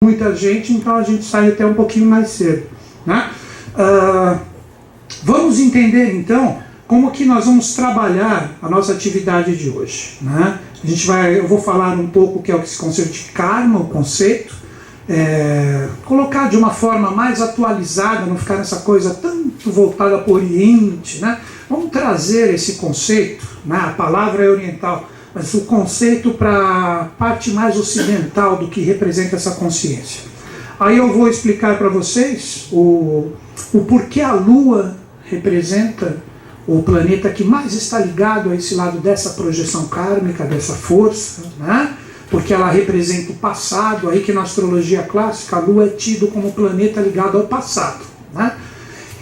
muita gente, então a gente sai até um pouquinho mais cedo, né? Vamos entender então como que nós vamos trabalhar a nossa atividade de hoje, né? Eu vou falar um pouco o que é esse conceito de karma, o conceito, colocar de uma forma mais atualizada, não ficar nessa coisa tanto voltada para o Oriente, né? Vamos trazer esse conceito, né? A palavra é oriental, mas o conceito para a parte mais ocidental do que representa essa consciência. Aí eu vou explicar para vocês o porquê a Lua representa o planeta que mais está ligado a esse lado dessa projeção kármica, dessa força, né? Porque ela representa o passado, aí que na astrologia clássica a Lua é tido como planeta ligado ao passado, né?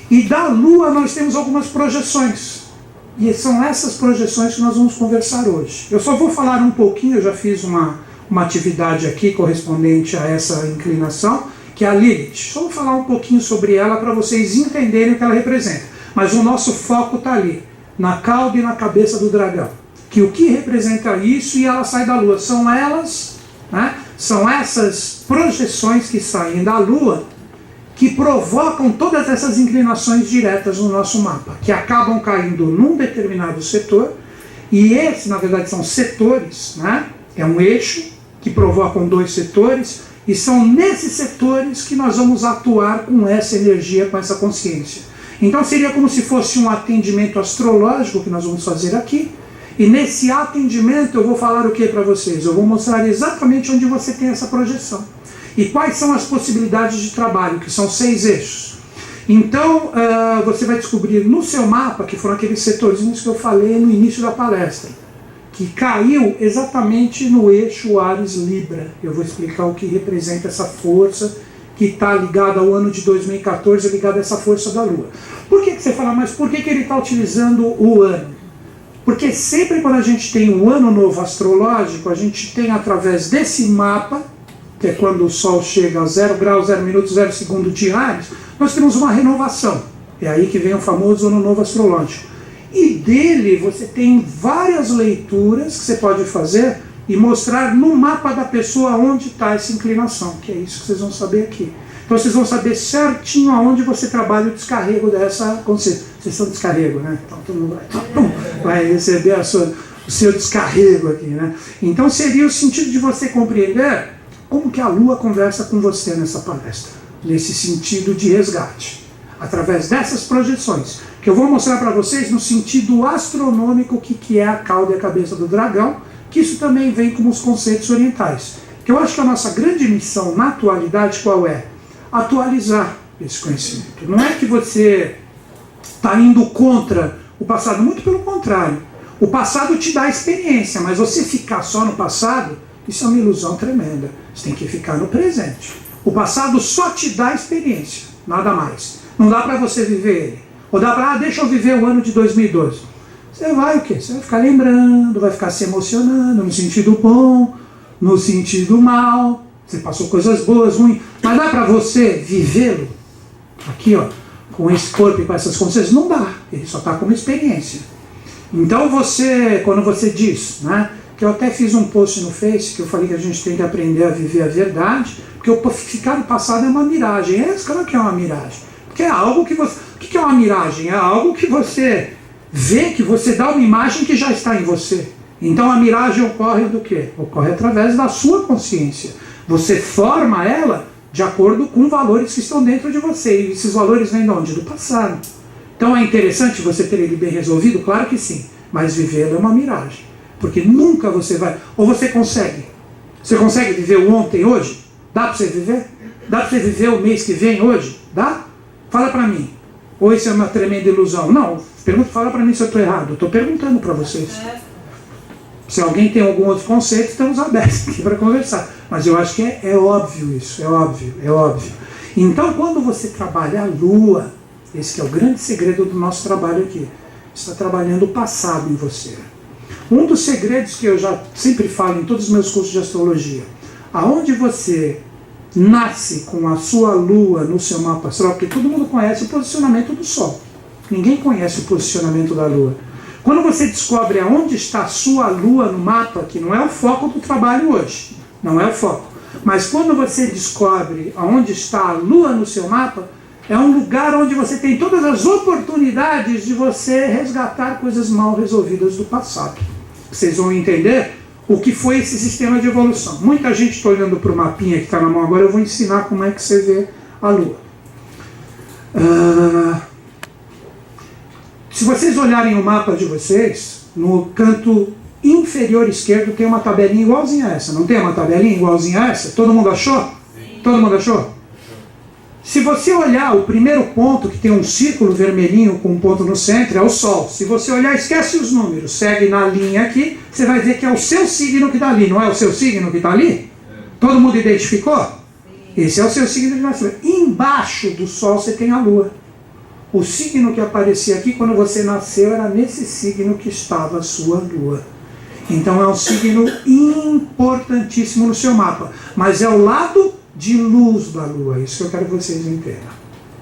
E da Lua nós temos algumas projeções, e são essas projeções que nós vamos conversar hoje. Eu só vou falar um pouquinho, eu já fiz uma atividade aqui correspondente a essa inclinação, que é a Lilith. Só vou falar um pouquinho sobre ela para vocês entenderem o que ela representa. Mas o nosso foco está ali, na cauda e na cabeça do dragão. Que o que representa isso e ela sai da Lua. São elas, né? São essas projeções que saem da Lua que provocam todas essas inclinações diretas no nosso mapa, que acabam caindo num determinado setor, e esses, na verdade, são setores, né? É um eixo que provocam dois setores, e são nesses setores que nós vamos atuar com essa energia, com essa consciência. Então seria como se fosse um atendimento astrológico que nós vamos fazer aqui, e nesse atendimento eu vou falar o que para vocês? Eu vou mostrar exatamente onde você tem essa projeção. E quais são as possibilidades de trabalho, que são 6 eixos. Então, você vai descobrir no seu mapa, que foram aqueles setorzinhos que eu falei no início da palestra, que caiu exatamente no eixo Áries-Libra. Eu vou explicar o que representa essa força que está ligada ao ano de 2014, ligada a essa força da Lua. Por que você fala, mas por que ele está utilizando o ano? Porque sempre quando a gente tem um ano novo astrológico, a gente tem através desse mapa, que é quando o Sol chega a 0 graus, 0 minutos, 0 segundo de Áries, nós temos uma renovação. É aí que vem o famoso ano novo astrológico. E dele você tem várias leituras que você pode fazer e mostrar no mapa da pessoa onde está essa inclinação, que é isso que vocês vão saber aqui. Então vocês vão saber certinho aonde você trabalha o descarrego dessa consciência. Vocês são descarrego, né? Então todo mundo vai receber o seu descarrego aqui, né? Então seria o sentido de você compreender como que a Lua conversa com você nessa palestra, nesse sentido de resgate, através dessas projeções, que eu vou mostrar para vocês no sentido astronômico o que é a cauda e a cabeça do dragão, que isso também vem como os conceitos orientais. Que eu acho que a nossa grande missão na atualidade qual é? Atualizar esse conhecimento. Não é que você está indo contra o passado, muito pelo contrário. O passado te dá experiência, mas você ficar só no passado, isso é uma ilusão tremenda. Você tem que ficar no presente. O passado só te dá experiência, nada mais. Não dá para você viver ele. Ou dá para, deixa eu viver o ano de 2012. Você vai o quê? Você vai ficar lembrando, vai ficar se emocionando, no sentido bom, no sentido mal. Você passou coisas boas, ruins. Mas dá para você vivê-lo? Aqui, ó, com esse corpo e com essas consciências? Não dá. Ele só está como experiência. Então você, quando você diz, né? Que eu até fiz um post no Face, que eu falei que a gente tem que aprender a viver a verdade, porque o ficar no passado é uma miragem. Claro que é uma miragem. Porque é algo que você... O que é uma miragem? É algo que você vê, que você dá uma imagem que já está em você. Então a miragem ocorre do quê? Ocorre através da sua consciência. Você forma ela de acordo com valores que estão dentro de você. E esses valores vêm de onde? Do passado. Então é interessante você ter ele bem resolvido? Claro que sim. Mas vivê-lo é uma miragem. Porque nunca você vai... Ou você consegue? Você consegue viver o ontem hoje? Dá para você viver? Dá para você viver o mês que vem hoje? Dá? Fala para mim. Ou isso é uma tremenda ilusão? Não. Fala para mim se eu estou errado. Eu estou perguntando para vocês. Se alguém tem algum outro conceito, estamos abertos aqui para conversar. Mas eu acho que é óbvio isso. É óbvio. Então, quando você trabalha a Lua, esse que é o grande segredo do nosso trabalho aqui, você está trabalhando o passado em você. Um dos segredos que eu já sempre falo em todos os meus cursos de astrologia, aonde você nasce com a sua Lua no seu mapa astral, porque todo mundo conhece o posicionamento do Sol. Ninguém conhece o posicionamento da Lua. Quando você descobre aonde está a sua Lua no mapa, que não é o foco do trabalho hoje, não é o foco, Mas quando você descobre aonde está a Lua no seu mapa, é um lugar onde você tem todas as oportunidades de você resgatar coisas mal resolvidas do passado. Vocês vão entender o que foi esse sistema de evolução. Muita gente está olhando para o mapinha que está na mão agora, eu vou ensinar como é que você vê a Lua. Se vocês olharem o mapa de vocês, no canto inferior esquerdo tem uma tabelinha igualzinha a essa. Não tem uma tabelinha igualzinha a essa? Todo mundo achou? Sim. Todo mundo achou? Se você olhar o primeiro ponto, que tem um círculo vermelhinho com um ponto no centro, é o Sol. Se você olhar, esquece os números, segue na linha aqui, você vai ver que é o seu signo que está ali. Não é o seu signo que está ali? Todo mundo identificou? Esse é o seu signo de nascimento. Embaixo do Sol você tem a Lua. O signo que aparecia aqui quando você nasceu era nesse signo que estava a sua Lua. Então é um signo importantíssimo no seu mapa. Mas é o lado de luz da Lua. Isso que eu quero que vocês entendam.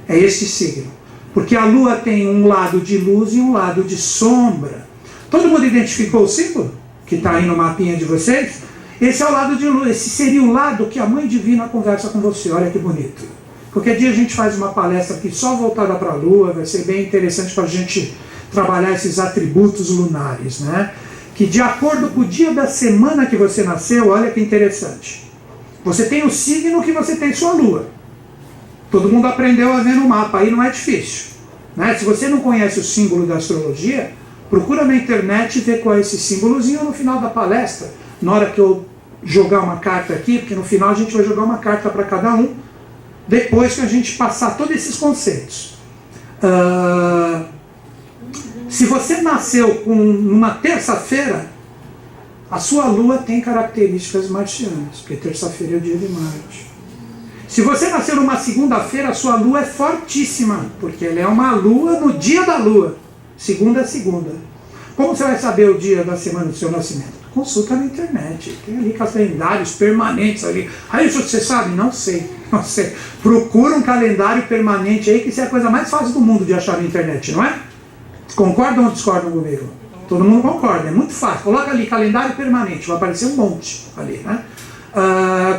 É esse signo. Porque a Lua tem um lado de luz e um lado de sombra. Todo mundo identificou o símbolo que está aí no mapinha de vocês? Esse é o lado de luz. Esse seria o lado que a Mãe Divina conversa com você. Olha que bonito. Qualquer dia a gente faz uma palestra aqui só voltada para a Lua. Vai ser bem interessante para a gente trabalhar esses atributos lunares, né? Que de acordo com o dia da semana que você nasceu, olha que interessante. Você tem o signo que você tem sua Lua. Todo mundo aprendeu a ver no mapa, aí não é difícil, né? Se você não conhece o símbolo da astrologia, procura na internet e vê qual é esse símbolozinho no final da palestra. Na hora que eu jogar uma carta aqui, porque no final a gente vai jogar uma carta para cada um, depois que a gente passar todos esses conceitos. Se você nasceu numa terça-feira, a sua Lua tem características marcianas, porque terça-feira é o dia de Marte. Se você nasceu numa segunda-feira, a sua Lua é fortíssima, porque ela é uma Lua no dia da Lua. Segunda é segunda. Como você vai saber o dia da semana do seu nascimento? Consulta na internet. Tem ali calendários permanentes ali. Aí você sabe? Não sei. Não sei. Procura um calendário permanente aí, que isso é a coisa mais fácil do mundo de achar na internet, não é? Concordam ou discordam comigo? Todo mundo concorda, é muito fácil. Coloca ali calendário permanente, vai aparecer um monte ali, né?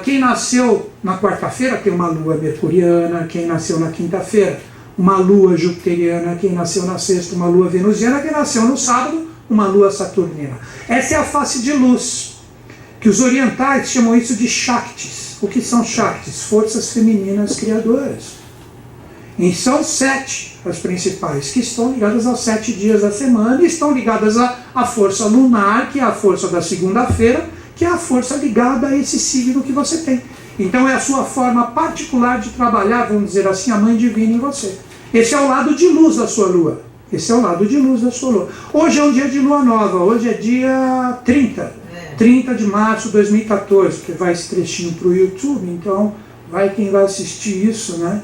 Quem nasceu na quarta-feira tem uma Lua mercuriana. Quem nasceu na quinta-feira, uma Lua jupiteriana. Quem nasceu na sexta, uma Lua venusiana. Quem nasceu no sábado, uma Lua saturnina. Essa é a face de luz, que os orientais chamam isso de Shaktis. O que são Shaktis? Forças femininas criadoras. E são 7 as principais, que estão ligadas aos 7 dias da semana e estão ligadas à força lunar, que é a força da segunda-feira, que é a força ligada a esse signo que você tem. Então é a sua forma particular de trabalhar, vamos dizer assim, a Mãe Divina em você. Esse é o lado de luz da sua Lua. Esse é o lado de luz da sua Lua. Hoje é um dia de Lua Nova, hoje é dia 30 de março de 2014, que vai esse trechinho para o YouTube, então vai quem vai assistir isso, né?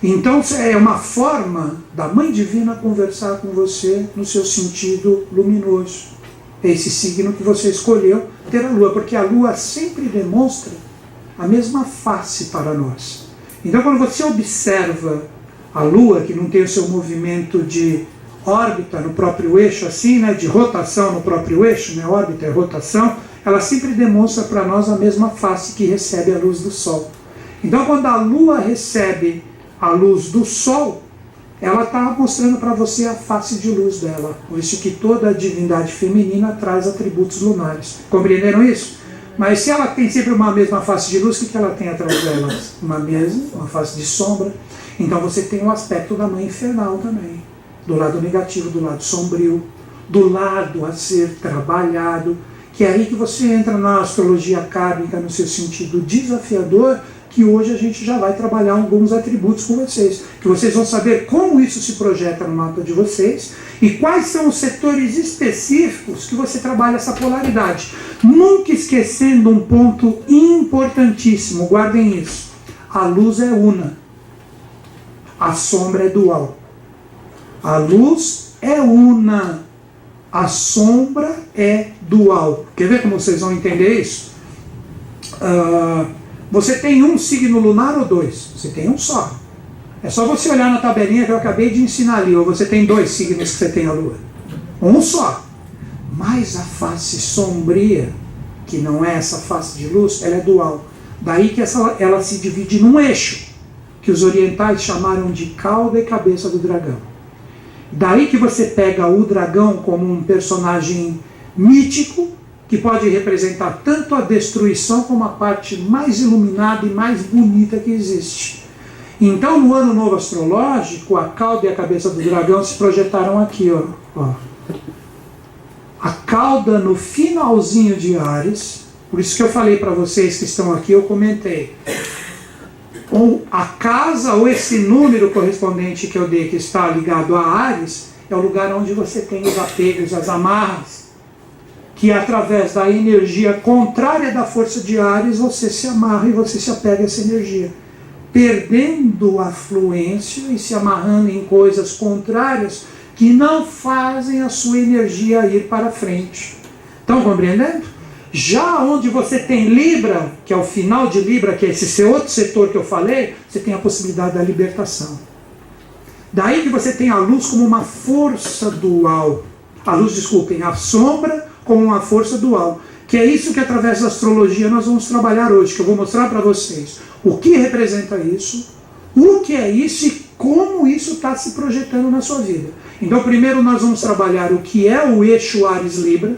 Então é uma forma da Mãe Divina conversar com você no seu sentido luminoso. É esse signo que você escolheu ter a Lua, porque a Lua sempre demonstra a mesma face para nós. Então quando você observa a Lua, que não tem o seu movimento de órbita no próprio eixo, assim, né, de rotação no próprio eixo, né, órbita é rotação, ela sempre demonstra para nós a mesma face que recebe a luz do Sol. Então quando a Lua recebe a luz do Sol, ela está mostrando para você a face de luz dela. Por isso que toda a divindade feminina traz atributos lunares. Compreenderam isso? Mas se ela tem sempre uma mesma face de luz, o que ela tem atrás dela? Uma face de sombra. Então você tem o aspecto da mãe infernal também. Do lado negativo, do lado sombrio, do lado a ser trabalhado, que é aí que você entra na astrologia kármica no seu sentido desafiador, que hoje a gente já vai trabalhar alguns atributos com vocês, que vocês vão saber como isso se projeta no mapa de vocês e quais são os setores específicos que você trabalha essa polaridade. Nunca esquecendo um ponto importantíssimo, guardem isso: a luz é una, a sombra é dual. A luz é una, a sombra é dual. Quer ver como vocês vão entender isso? Você tem um signo lunar ou dois? Você tem um só. É só você olhar na tabelinha que eu acabei de ensinar ali. Ou você tem 2 signos que você tem a Lua. Um só. Mas a face sombria que não é essa face de luz, ela é dual. Daí que ela se divide num eixo, que os orientais chamaram de cauda e cabeça do dragão. Daí que você pega o dragão como um personagem mítico, que pode representar tanto a destruição como a parte mais iluminada e mais bonita que existe. Então, no ano novo astrológico, a cauda e a cabeça do dragão se projetaram aqui, ó. A cauda no finalzinho de Áries, por isso que eu falei para vocês que estão aqui, eu comentei. Ou a casa, ou esse número correspondente que eu dei, que está ligado a Áries, é o lugar onde você tem os apegos, as amarras, que através da energia contrária da força de Áries, você se amarra e você se apega a essa energia, perdendo a fluência e se amarrando em coisas contrárias que não fazem a sua energia ir para frente. Estão compreendendo? Já onde você tem Libra, que é o final de Libra, que é esse outro setor que eu falei, você tem a possibilidade da libertação. Daí que você tem a luz como uma força dual. A luz, desculpem, a sombra como uma força dual. Que é isso que através da astrologia nós vamos trabalhar hoje, que eu vou mostrar para vocês o que representa isso, o que é isso e como isso está se projetando na sua vida. Então primeiro nós vamos trabalhar o que é o eixo Áries-Libra,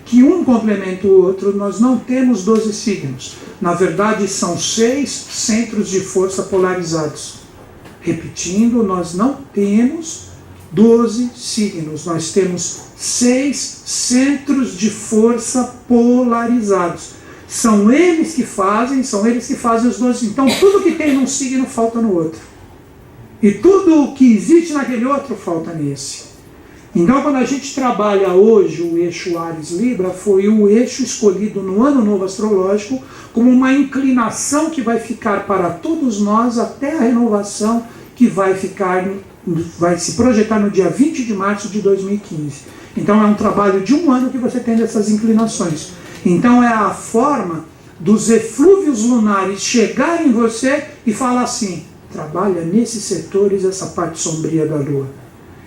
que um complementa o outro. Nós não temos 12 signos. Na verdade são 6 centros de força polarizados. Repetindo, nós não temos 12 signos, nós temos 6 centros de força polarizados. São eles que fazem os 12. Então tudo que tem num signo falta no outro. E tudo que existe naquele outro falta nesse. Então quando a gente trabalha hoje o eixo Áries-Libra, foi o eixo escolhido no ano novo astrológico como uma inclinação que vai ficar para todos nós até a renovação que vai se projetar no dia 20 de março de 2015. Então é um trabalho de um ano que você tem dessas inclinações. Então é a forma dos eflúvios lunares chegarem em você e falar assim: trabalha nesses setores essa parte sombria da Lua.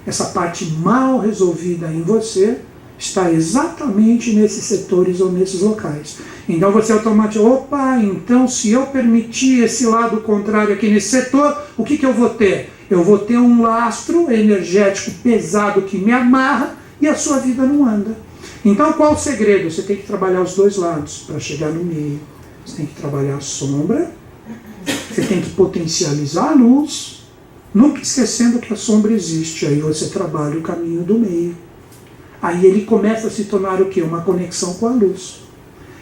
Essa parte mal resolvida em você está exatamente nesses setores ou nesses locais. Então você automaticamente, opa, então se eu permitir esse lado contrário aqui nesse setor, o que eu vou ter? Eu vou ter um lastro energético pesado que me amarra e a sua vida não anda. Então qual o segredo? Você tem que trabalhar os dois lados para chegar no meio. Você tem que trabalhar a sombra, você tem que potencializar a luz, nunca esquecendo que a sombra existe. Aí você trabalha o caminho do meio. Aí ele começa a se tornar o quê? Uma conexão com a luz.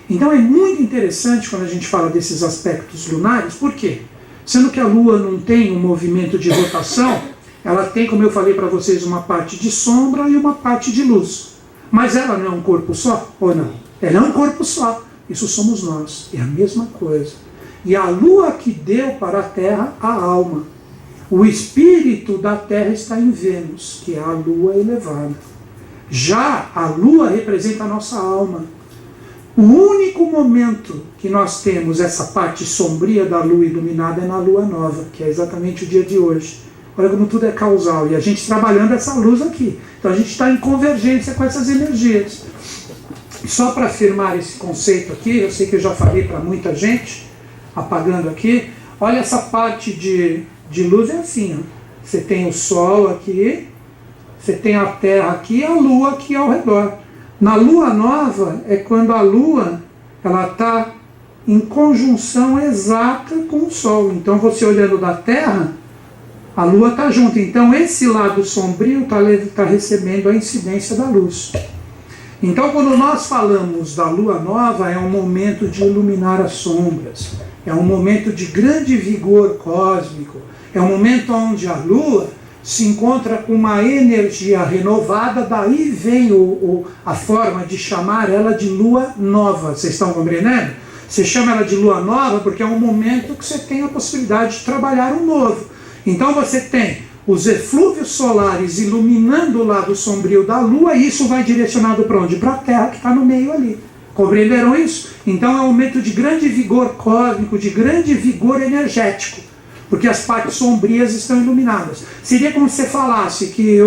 Então é muito interessante quando a gente fala desses aspectos lunares. Por quê? Sendo que a Lua não tem um movimento de rotação, ela tem, como eu falei para vocês, uma parte de sombra e uma parte de luz. Mas ela não é um corpo só, ou não? Ela é um corpo só. Isso somos nós. É a mesma coisa. E a Lua que deu para a Terra a alma. O espírito da Terra está em Vênus, que é a Lua elevada. Já a Lua representa a nossa alma. O único momento que nós temos essa parte sombria da Lua iluminada é na Lua Nova, que é exatamente o dia de hoje. Olha como tudo é causal. E a gente trabalhando essa luz aqui. Então a gente está em convergência com essas energias. Só para afirmar esse conceito aqui, eu sei que eu já falei para muita gente, apagando aqui, olha essa parte de luz é assim, ó. Você tem o Sol aqui, você tem a Terra aqui e a Lua aqui ao redor. Na Lua Nova é quando a Lua está em conjunção exata com o Sol. Então você olhando da Terra, a Lua está junto. Então esse lado sombrio está recebendo a incidência da luz. Então quando nós falamos da Lua Nova, é um momento de iluminar as sombras. É um momento de grande vigor cósmico. É um momento onde a Lua se encontra com uma energia renovada, daí vem a forma de chamar ela de Lua Nova. Vocês estão compreendendo? Você chama ela de Lua Nova porque é um momento que você tem a possibilidade de trabalhar um novo. Então você tem os eflúvios solares iluminando o lado sombrio da Lua, e isso vai direcionado para onde? Para a Terra que está no meio ali. Compreenderam isso? Então é um momento de grande vigor cósmico, de grande vigor energético, porque as partes sombrias estão iluminadas. Seria como se você falasse que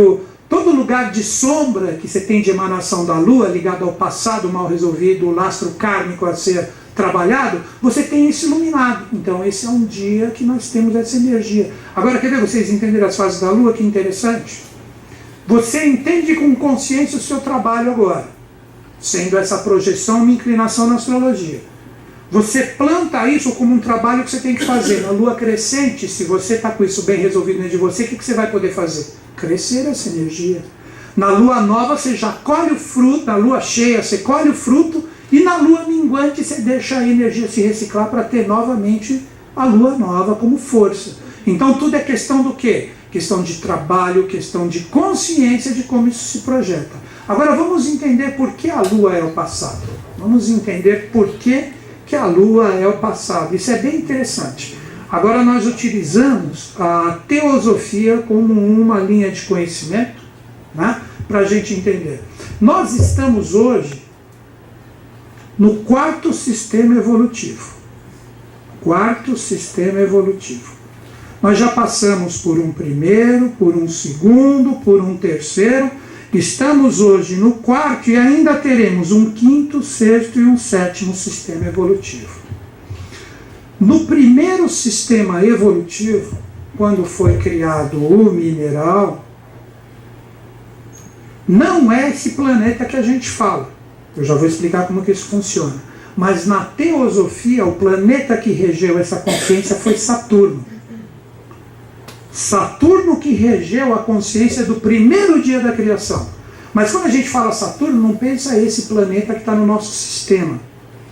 todo lugar de sombra que você tem de emanação da Lua, ligado ao passado mal resolvido, o lastro kármico a ser trabalhado, você tem isso iluminado. Então esse é um dia que nós temos essa energia. Agora, quer ver vocês entenderem as fases da Lua? Que interessante. Você entende com consciência o seu trabalho agora, sendo essa projeção uma inclinação na astrologia. Você planta isso como um trabalho que você tem que fazer. Na Lua crescente, se você está com isso bem resolvido dentro de você, o que você vai poder fazer? Crescer essa energia. Na Lua nova você já colhe o fruto, na Lua cheia você colhe o fruto, e na Lua minguante você deixa a energia se reciclar para ter novamente a Lua nova como força. Então tudo é questão do quê? Questão de trabalho, questão de consciência de como isso se projeta. Agora vamos entender por que a Lua é o passado. Vamos entender por que a Lua é o passado. Isso é bem interessante. Agora nós utilizamos a teosofia como uma linha de conhecimento, né, para a gente entender. Nós estamos hoje no quarto sistema evolutivo. Quarto sistema evolutivo. Nós já passamos por um primeiro, por um segundo, por um terceiro. Estamos hoje no quarto e ainda teremos um quinto, sexto e um sétimo sistema evolutivo. No primeiro sistema evolutivo, quando foi criado o mineral, não é esse planeta que a gente fala. Eu já vou explicar como que isso funciona. Mas na teosofia, o planeta que regeu essa consciência foi Saturno. Saturno que regeu a consciência do primeiro dia da criação. Mas quando a gente fala Saturno, não pensa esse planeta que está no nosso sistema.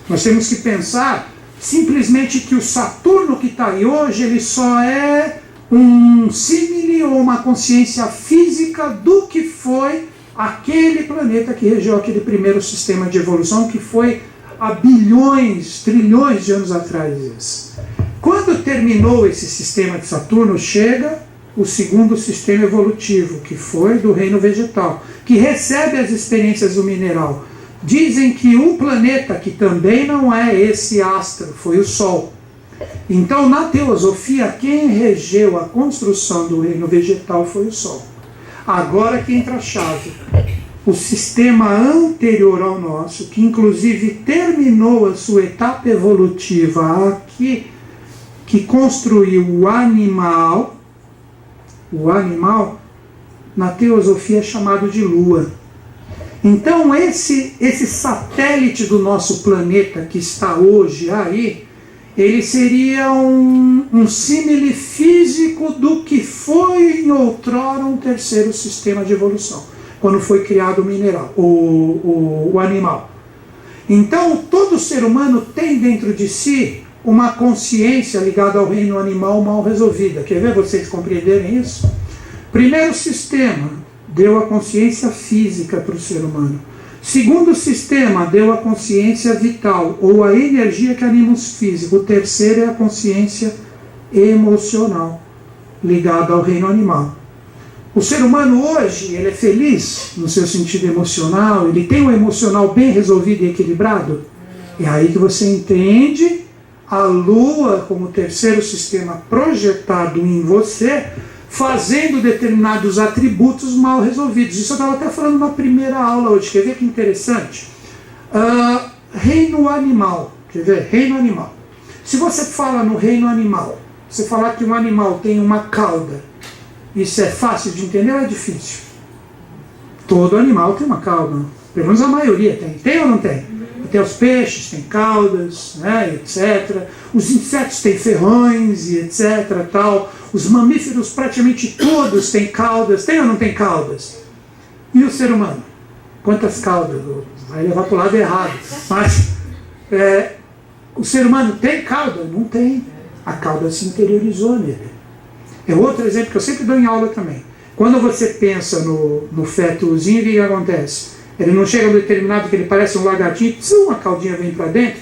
Nós temos que pensar simplesmente que o Saturno que está aí hoje, ele só é um símile ou uma consciência física do que foi aquele planeta que regeu aquele primeiro sistema de evolução, que foi há bilhões, trilhões de anos atrás. Quando terminou esse sistema de Saturno, chega o segundo sistema evolutivo, que foi do reino vegetal, que recebe as experiências do mineral. Dizem que um planeta que também não é esse astro, foi o Sol. Então, na teosofia, quem regeu a construção do reino vegetal foi o Sol. Agora que entra a chave. O sistema anterior ao nosso, que inclusive terminou a sua etapa evolutiva aqui, que construiu o animal, na teosofia é chamado de Lua. Então esse satélite do nosso planeta que está hoje aí, ele seria um símile físico do que foi em outrora um terceiro sistema de evolução, quando foi criado o mineral, o animal. Então todo ser humano tem dentro de si uma consciência ligada ao reino animal mal resolvida. Quer ver vocês compreenderem isso? Primeiro sistema deu a consciência física para o ser humano. Segundo sistema deu a consciência vital, ou a energia que anima os físicos. O terceiro é a consciência emocional, ligada ao reino animal. O ser humano hoje, ele é feliz no seu sentido emocional, ele tem o emocional bem resolvido e equilibrado. É aí que você entende a Lua como terceiro sistema projetado em você, fazendo determinados atributos mal resolvidos. Isso eu estava até falando na primeira aula hoje. Quer ver que interessante? Reino animal. Quer ver? Reino animal. Se você fala no reino animal, você falar que um animal tem uma cauda, isso é fácil de entender ou é difícil? Todo animal tem uma cauda. Pelo menos a maioria tem. Tem ou não tem? Tem os peixes, tem caudas, né, etc. Os insetos têm ferrões e etc. Tal. Os mamíferos praticamente todos têm caudas. Tem ou não tem caudas? E o ser humano? Quantas caudas? Vai levar para o lado errado. Mas o ser humano tem cauda? Não tem. A cauda se interiorizou nele. É outro exemplo que eu sempre dou em aula também. Quando você pensa no fetozinho, o que acontece? Ele não chega a um determinado que ele parece um lagartinho, a caudinha vem para dentro.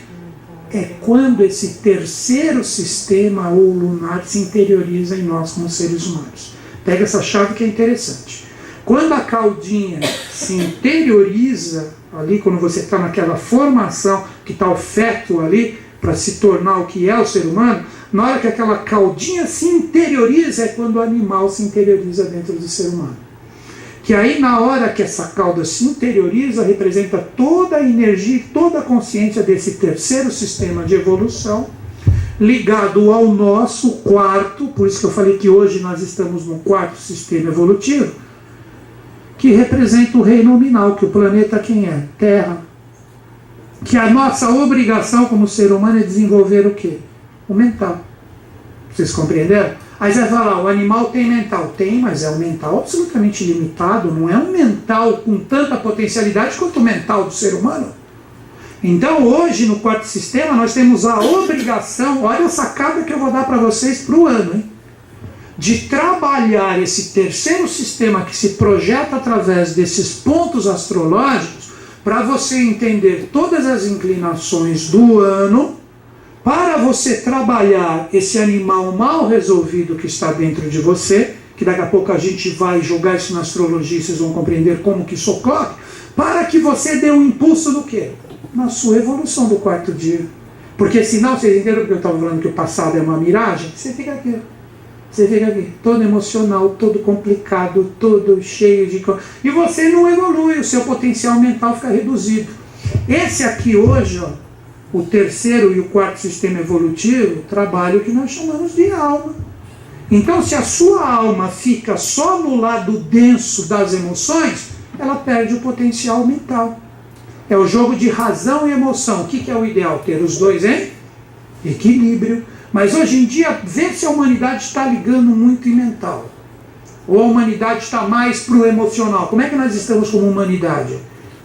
É quando esse terceiro sistema ou lunar se interioriza em nós como seres humanos. Pega essa chave que é interessante. Quando a caudinha se interioriza ali, quando você está naquela formação que está o feto ali, para se tornar o que é o ser humano, na hora que aquela caudinha se interioriza é quando o animal se interioriza dentro do ser humano. que aí na hora que essa cauda se interioriza, representa toda a energia e toda a consciência desse terceiro sistema de evolução, ligado ao nosso quarto, por isso que eu falei que hoje nós estamos no quarto sistema evolutivo, que representa o reino nominal, que o planeta quem é? Terra. Que a nossa obrigação como ser humano é desenvolver o quê? O mental. Vocês compreenderam? Aí você vai falar, o animal tem mental. Tem, mas é um mental absolutamente limitado, não é um mental com tanta potencialidade quanto o mental do ser humano. Então hoje no quarto sistema nós temos a obrigação, olha a sacada que eu vou dar para vocês para o ano, hein? De trabalhar esse terceiro sistema que se projeta através desses pontos astrológicos para você entender todas as inclinações do ano, para você trabalhar esse animal mal resolvido que está dentro de você, que daqui a pouco a gente vai jogar isso na astrologia e vocês vão compreender como que isso ocorre, para que você dê um impulso no quê? Na sua evolução do quarto dia. Porque senão, vocês entenderam porque eu estava falando que o passado é uma miragem? Você fica aqui. Você fica aqui, todo emocional, todo complicado, todo cheio de... E você não evolui, o seu potencial mental fica reduzido. Esse aqui hoje, ó, o terceiro e o quarto sistema evolutivo, trabalho que nós chamamos de alma. Então, se a sua alma fica só no lado denso das emoções, ela perde o potencial mental. É o jogo de razão e emoção. O que é o ideal? Ter os dois em equilíbrio. Mas hoje em dia, vê se a humanidade está ligando muito em mental. Ou a humanidade está mais para o emocional. Como é que nós estamos como humanidade?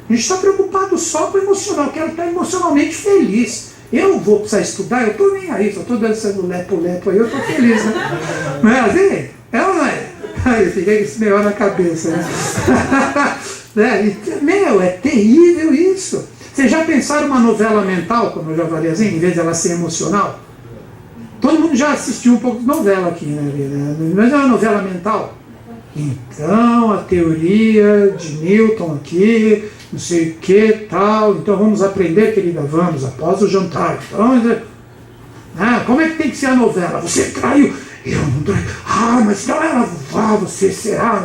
A gente está preocupado só com o emocional. Eu quero estar emocionalmente feliz. Eu vou precisar estudar, eu estou nem aí, só estou dançando lepo-lepo aí, eu estou feliz, né? Não é assim? É ou não é? Aí eu fiquei com esse melhor na cabeça, né? Meu, é terrível isso. Vocês já pensaram uma novela mental, como eu já falei assim, em vez de ela ser emocional? Todo mundo já assistiu um pouco de novela aqui, né? Mas é uma novela mental. Então, a teoria de Newton aqui, não sei o que, tal. Então vamos aprender, querida, vamos, após o jantar. Então, como é que tem que ser a novela? Você traiu, eu não traio. Ah, mas não ela, você será.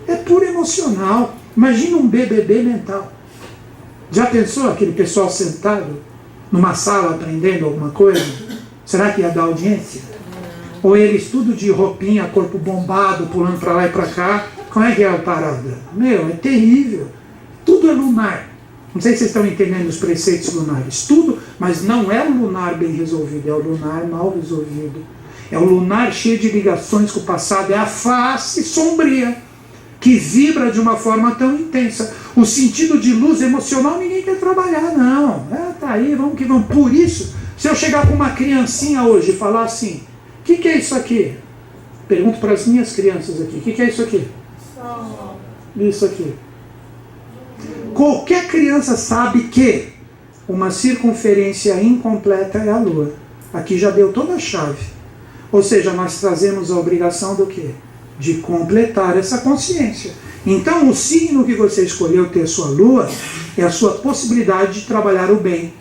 É puro emocional. Imagina um BBB mental. Já pensou aquele pessoal sentado numa sala aprendendo alguma coisa? Será que ia dar audiência? Ou eles tudo de roupinha, corpo bombado, pulando para lá e para cá? Como é que é a parada? Meu, é terrível. Tudo é lunar. Não sei se vocês estão entendendo os preceitos lunares. Tudo, mas não é o lunar bem resolvido, é o lunar mal resolvido. É o lunar cheio de ligações com o passado, é a face sombria, que vibra de uma forma tão intensa. O sentido de luz emocional ninguém quer trabalhar, não. Tá aí, vamos que vamos. Por isso, se eu chegar com uma criancinha hoje e falar assim, o que é isso aqui? Pergunto para as minhas crianças aqui, o que é isso aqui? Sol. Isso aqui. Qualquer criança sabe que uma circunferência incompleta é a Lua. Aqui já deu toda a chave. Ou seja, nós trazemos a obrigação do quê? De completar essa consciência. Então, o signo que você escolheu ter sua Lua é a sua possibilidade de trabalhar o bem,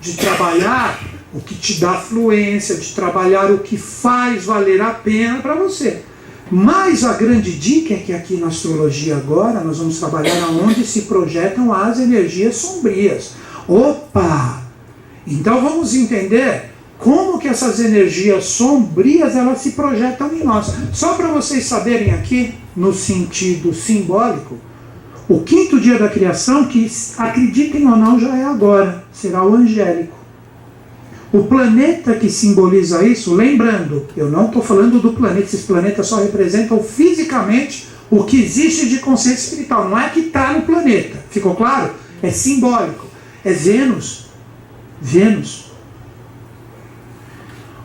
de trabalhar o que te dá fluência, de trabalhar o que faz valer a pena para você. Mas a grande dica é que aqui na astrologia agora nós vamos trabalhar aonde se projetam as energias sombrias. Opa! Então vamos entender como que essas energias sombrias elas se projetam em nós. Só para vocês saberem aqui, no sentido simbólico, o quinto dia da criação, que acreditem ou não já é agora, será o angélico. O planeta que simboliza isso, lembrando, eu não estou falando do planeta, esses planetas só representam fisicamente o que existe de consciência espiritual, não é que está no planeta, ficou claro? É simbólico, é Vênus. Vênus.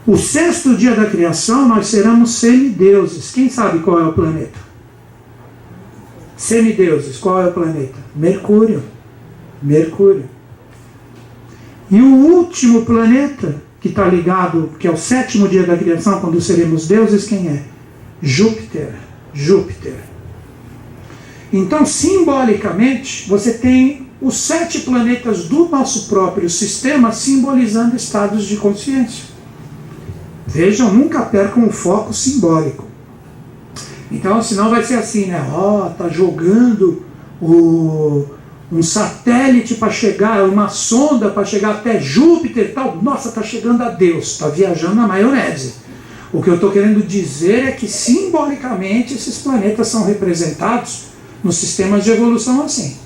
O sexto dia da criação nós seremos semideuses. Quem sabe qual é o planeta? Semideuses, qual é o planeta? Mercúrio. Mercúrio. E o último planeta que está ligado, que é o sétimo dia da criação, quando seremos deuses, quem é? Júpiter. Júpiter. Então, simbolicamente, você tem os 7 planetas do nosso próprio sistema simbolizando estados de consciência. Vejam, nunca percam o foco simbólico. Então, senão vai ser assim, né? Tá jogando um satélite para chegar, uma sonda para chegar até Júpiter e tal. Nossa, tá chegando a Deus, tá viajando na maionese. O que eu estou querendo dizer é que simbolicamente esses planetas são representados nos sistemas de evolução assim.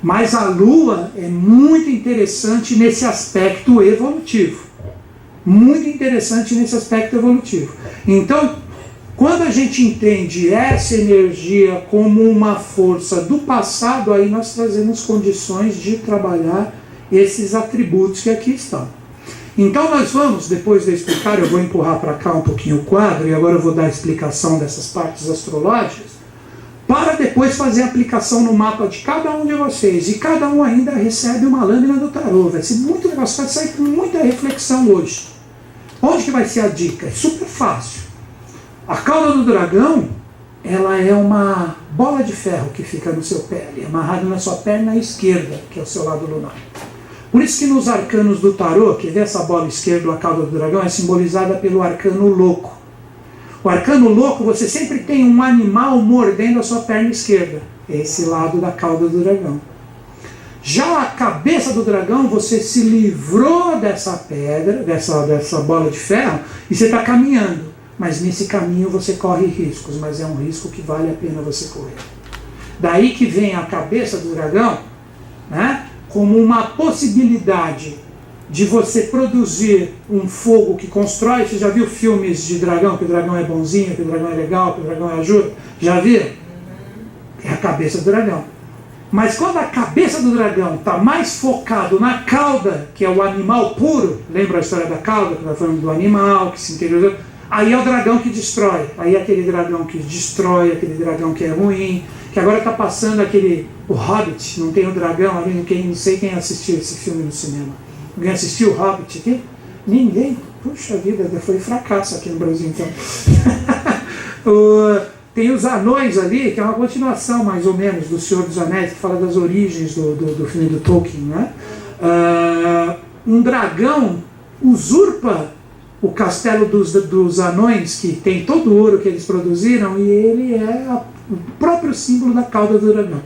Mas a Lua é muito interessante nesse aspecto evolutivo. Muito interessante nesse aspecto evolutivo. Então, quando a gente entende essa energia como uma força do passado, aí nós trazemos condições de trabalhar esses atributos que aqui estão. Então nós vamos, depois de eu explicar, eu vou empurrar para cá um pouquinho o quadro, e agora eu vou dar a explicação dessas partes astrológicas, para depois fazer a aplicação no mapa de cada um de vocês. E cada um ainda recebe uma lâmina do tarô. Vai ser muito legal, você vai sair com muita reflexão hoje. Onde que vai ser a dica? É super fácil. A cauda do dragão, ela é uma bola de ferro que fica no seu pé, amarrada na sua perna esquerda, que é o seu lado lunar. Por isso que nos arcanos do tarô, que vê essa bola esquerda, a cauda do dragão, é simbolizada pelo arcano louco. O arcano louco, você sempre tem um animal mordendo a sua perna esquerda. Esse lado da cauda do dragão. Já a cabeça do dragão, você se livrou dessa pedra, dessa bola de ferro, e você está caminhando. Mas nesse caminho você corre riscos, mas é um risco que vale a pena você correr. Daí que vem a cabeça do dragão, né, como uma possibilidade de você produzir um fogo que constrói. Você já viu filmes de dragão, que o dragão é bonzinho, que o dragão é legal, que o dragão ajuda? Já viram? É a cabeça do dragão. Mas quando a cabeça do dragão está mais focado na cauda, que é o animal puro, lembra a história da cauda, que nós falamos do animal, que se interiorizou? Aí é o dragão que destrói. Aí é aquele dragão que destrói, aquele dragão que é ruim, que agora está passando o Hobbit, não tem o dragão ali, não sei quem assistiu esse filme no cinema. Alguém assistiu o Hobbit aqui? Ninguém. Puxa vida, foi fracasso aqui no Brasil então. Tem os anões ali, que é uma continuação mais ou menos do Senhor dos Anéis, que fala das origens do filme do Tolkien, né? Um dragão usurpa o castelo dos anões, que tem todo o ouro que eles produziram, e ele é o próprio símbolo da cauda do dragão.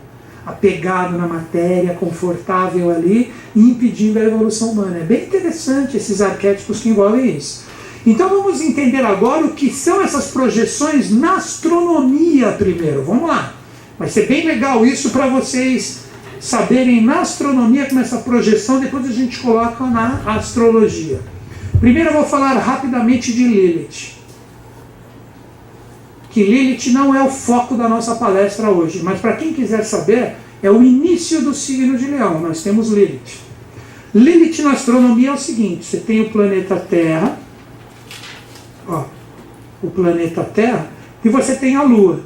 Apegado na matéria, confortável ali, e impedindo a evolução humana. É bem interessante esses arquétipos que envolvem isso. Então vamos entender agora o que são essas projeções na astronomia primeiro. Vamos lá. Vai ser bem legal isso para vocês saberem na astronomia como essa projeção, depois a gente coloca na astrologia. Primeiro eu vou falar rapidamente de Lilith. Que Lilith não é o foco da nossa palestra hoje, mas para quem quiser saber, é o início do signo de Leão. Nós temos Lilith. Lilith na astronomia é o seguinte: você tem o planeta Terra, o planeta Terra, e você tem a Lua.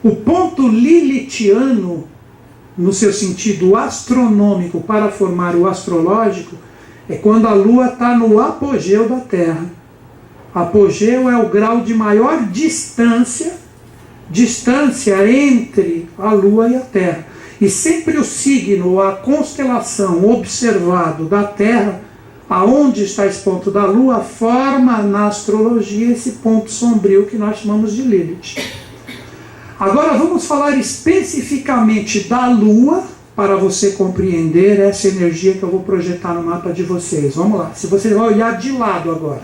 O ponto lilithiano, no seu sentido astronômico, para formar o astrológico, é quando a Lua está no apogeu da Terra. Apogeu é o grau de maior distância entre a Lua e a Terra. E sempre o signo, a constelação observado da Terra, aonde está esse ponto da Lua, forma na astrologia esse ponto sombrio que nós chamamos de Lilith. Agora vamos falar especificamente da Lua, para você compreender essa energia que eu vou projetar no mapa de vocês. Vamos lá. Se você vai olhar de lado agora.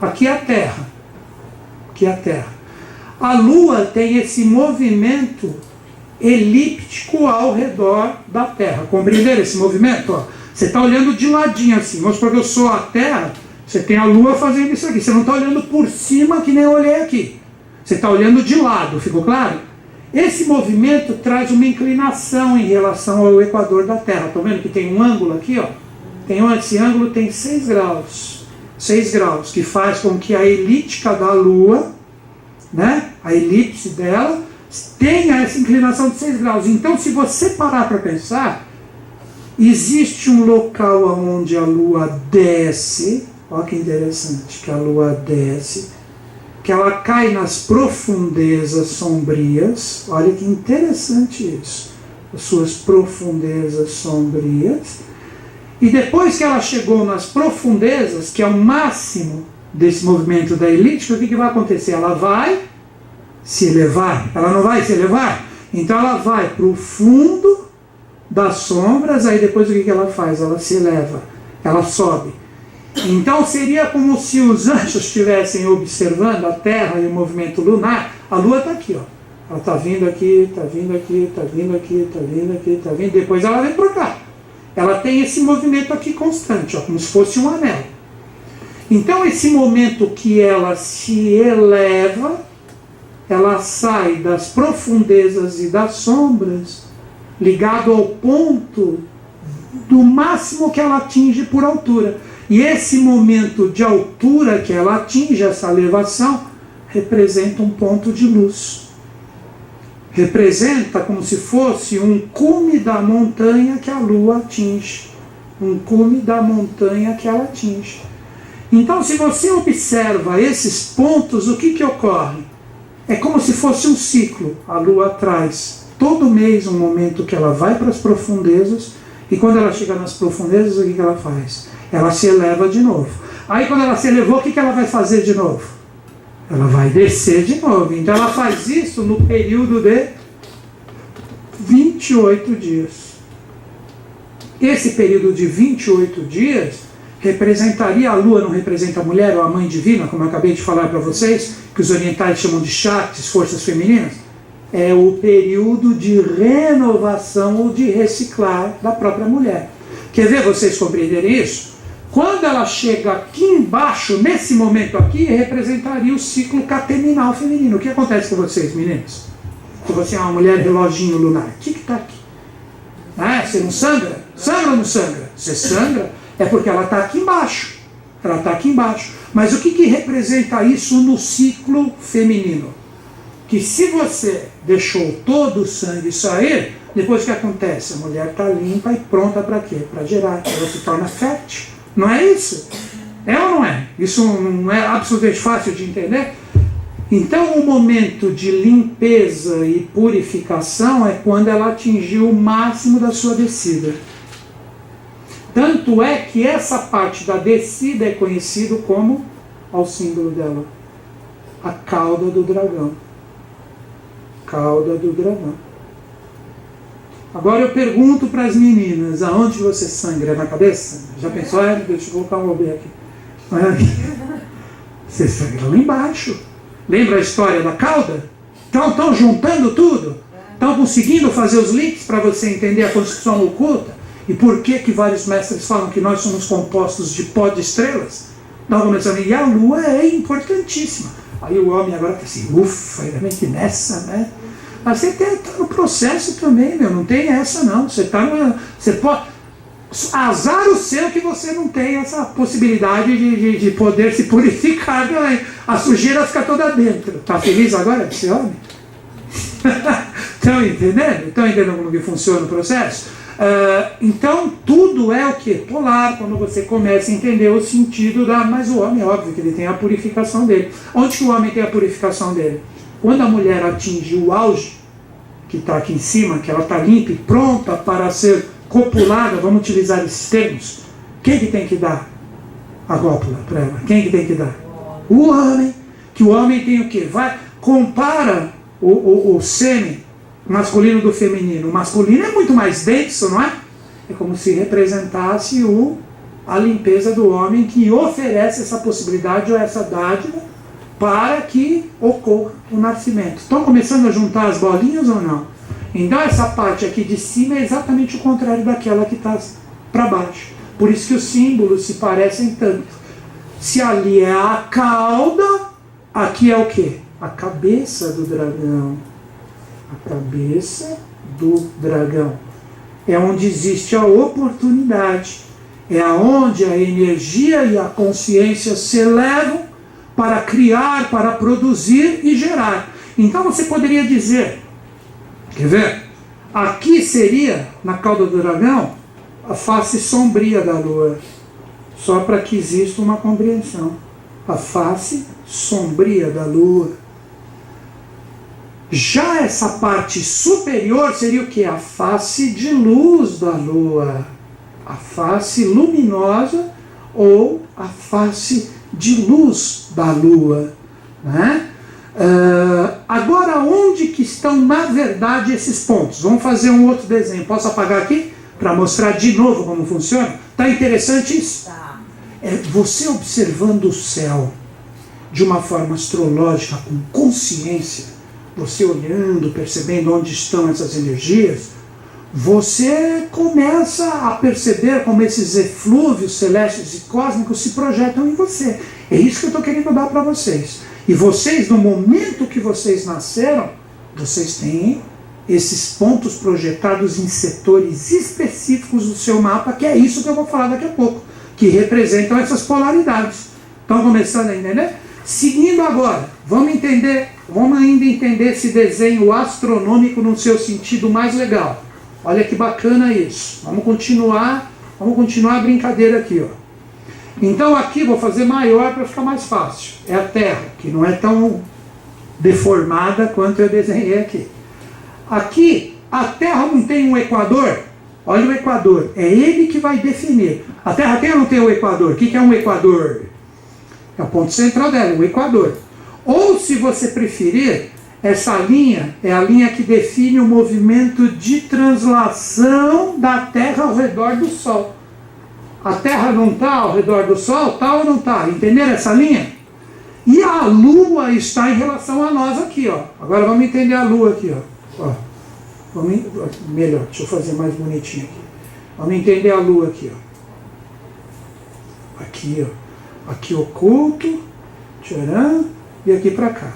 Aqui é a Terra. Aqui é a Terra. A Lua tem esse movimento elíptico ao redor da Terra. Compreenderam esse movimento? Você está olhando de ladinho assim. Vamos supor que eu sou a Terra. Você tem a Lua fazendo isso aqui. Você não está olhando por cima que nem eu olhei aqui. Você está olhando de lado. Ficou claro? Esse movimento traz uma inclinação em relação ao equador da Terra. Estão vendo que tem um ângulo aqui? Esse ângulo tem 6 graus. 6 graus, que faz com que a elíptica da Lua, né, a elipse dela, tenha essa inclinação de 6 graus. Então, se você parar para pensar, existe um local onde a Lua desce. Olha que interessante, que a Lua desce, que ela cai nas profundezas sombrias. Olha que interessante isso. As suas profundezas sombrias. E depois que ela chegou nas profundezas, que é o máximo desse movimento da elíptica, o que vai acontecer? Ela vai se elevar? Ela não vai se elevar? Então ela vai para o fundo das sombras, aí depois o que ela faz? Ela se eleva, ela sobe. Então seria como se os anjos estivessem observando a Terra e o movimento lunar. A Lua está aqui, ó. Ela está vindo aqui, está vindo aqui, está vindo aqui, está vindo aqui, está vindo. Depois ela vem para cá. Ela tem esse movimento aqui constante, ó, como se fosse um anel. Então esse momento que ela se eleva, ela sai das profundezas e das sombras, ligado ao ponto do máximo que ela atinge por altura. E esse momento de altura que ela atinge, essa elevação, representa um ponto de luz. Representa como se fosse um cume da montanha que a Lua atinge. Um cume da montanha que ela atinge. Então, se você observa esses pontos, o que ocorre? É como se fosse um ciclo. A Lua traz todo mês um momento que ela vai para as profundezas, e quando ela chega nas profundezas, o que ela faz? Ela se eleva de novo. Aí quando ela se elevou, o que ela vai fazer de novo? Ela vai descer de novo. Então ela faz isso no período de 28 dias. Esse período de 28 dias representaria a Lua, não representa a mulher ou a mãe divina, como eu acabei de falar para vocês, que os orientais chamam de Shaktis, forças femininas. É o período de renovação ou de reciclar da própria mulher. Quer ver vocês compreenderem isso? Quando ela chega aqui embaixo, nesse momento aqui, representaria o ciclo cateminal feminino. O que acontece com vocês, meninas? Se você é uma mulher reloginho lunar, tic-tac. Você não sangra? Sangra ou não sangra? Você sangra, é porque ela está aqui embaixo. Ela está aqui embaixo. Mas o que representa isso no ciclo feminino? Que se você deixou todo o sangue sair, depois o que acontece? A mulher está limpa e pronta para quê? Para gerar. Ela se torna fértil. Não é isso? É ou não é? Isso não é absolutamente fácil de entender? Então o momento de limpeza e purificação é quando ela atingiu o máximo da sua descida. Tanto é que essa parte da descida é conhecido como, ao símbolo dela, a cauda do dragão. Cauda do dragão. Agora eu pergunto para as meninas, aonde você sangra? Na cabeça? Já pensou? Deixa eu colocar um OB aqui. Você sangra lá embaixo. Lembra a história da cauda? Estão juntando tudo? Estão conseguindo fazer os links para você entender a constituição oculta? E por que vários mestres falam que nós somos compostos de pó de estrelas? E a Lua é importantíssima. Aí o homem agora está assim, ufa, realmente nessa, né? Mas você está no processo também, não tem essa não. Você pode. Azar o seu que você não tem essa possibilidade de poder se purificar também. A sujeira fica toda dentro. Está feliz agora esse homem? Estão entendendo? Estão entendendo como que funciona o processo? Então tudo é o que? Polar, quando você começa a entender o sentido da... Mas o homem, é óbvio que ele tem a purificação dele. Onde que o homem tem a purificação dele? Quando a mulher atinge o auge, que está aqui em cima, que ela está limpa e pronta para ser copulada, vamos utilizar esses termos, quem que tem que dar a cópula para ela? Quem que tem que dar? O homem. Que o homem tem o quê? Compara o sêmen masculino do feminino. O masculino é muito mais denso, não é? É como se representasse a limpeza do homem, que oferece essa possibilidade ou essa dádiva para que ocorra o nascimento. Estão começando a juntar as bolinhas ou não? Então essa parte aqui de cima é exatamente o contrário daquela que está para baixo. Por isso que os símbolos se parecem tanto. Se ali é a cauda, aqui é o quê? A cabeça do dragão. A cabeça do dragão. É onde existe a oportunidade. É aonde a energia e a consciência se elevam para criar, para produzir e gerar. Então você poderia dizer, quer ver? Aqui seria, na cauda do dragão, a face sombria da Lua. Só para que exista uma compreensão. A face sombria da Lua. Já essa parte superior seria o que? A face de luz da Lua. A face luminosa ou a face de luz da Lua, né? Agora, onde que estão, na verdade, esses pontos? Vamos fazer um outro desenho. Posso apagar aqui? Para mostrar de novo como funciona? Tá interessante isso? Tá. Você observando o céu de uma forma astrológica, com consciência, você olhando, percebendo onde estão essas energias, você começa a perceber como esses eflúvios celestes e cósmicos se projetam em você. É isso que eu estou querendo dar para vocês. E vocês, no momento que vocês nasceram, vocês têm esses pontos projetados em setores específicos do seu mapa, que é isso que eu vou falar daqui a pouco, que representam essas polaridades. Estão começando a entender? Seguindo agora, vamos ainda entender esse desenho astronômico no seu sentido mais legal. Olha que bacana isso. Vamos continuar a brincadeira aqui, ó. Então aqui vou fazer maior para ficar mais fácil. É a Terra, que não é tão deformada quanto eu desenhei aqui. Aqui, a Terra não tem um equador? Olha o equador, é ele que vai definir. A Terra tem ou não tem o equador? O que é um equador? É o ponto central dela, o equador. Ou, se você preferir, essa linha é a linha que define o movimento de translação da Terra ao redor do Sol. A Terra não está ao redor do Sol, está ou não está? Entenderam essa linha? E a Lua está em relação a nós aqui, ó. Agora vamos entender a Lua aqui, ó. Melhor, deixa eu fazer mais bonitinho aqui. Vamos entender a Lua aqui, ó. Aqui, ó. Aqui oculto, tcharam, e aqui para cá.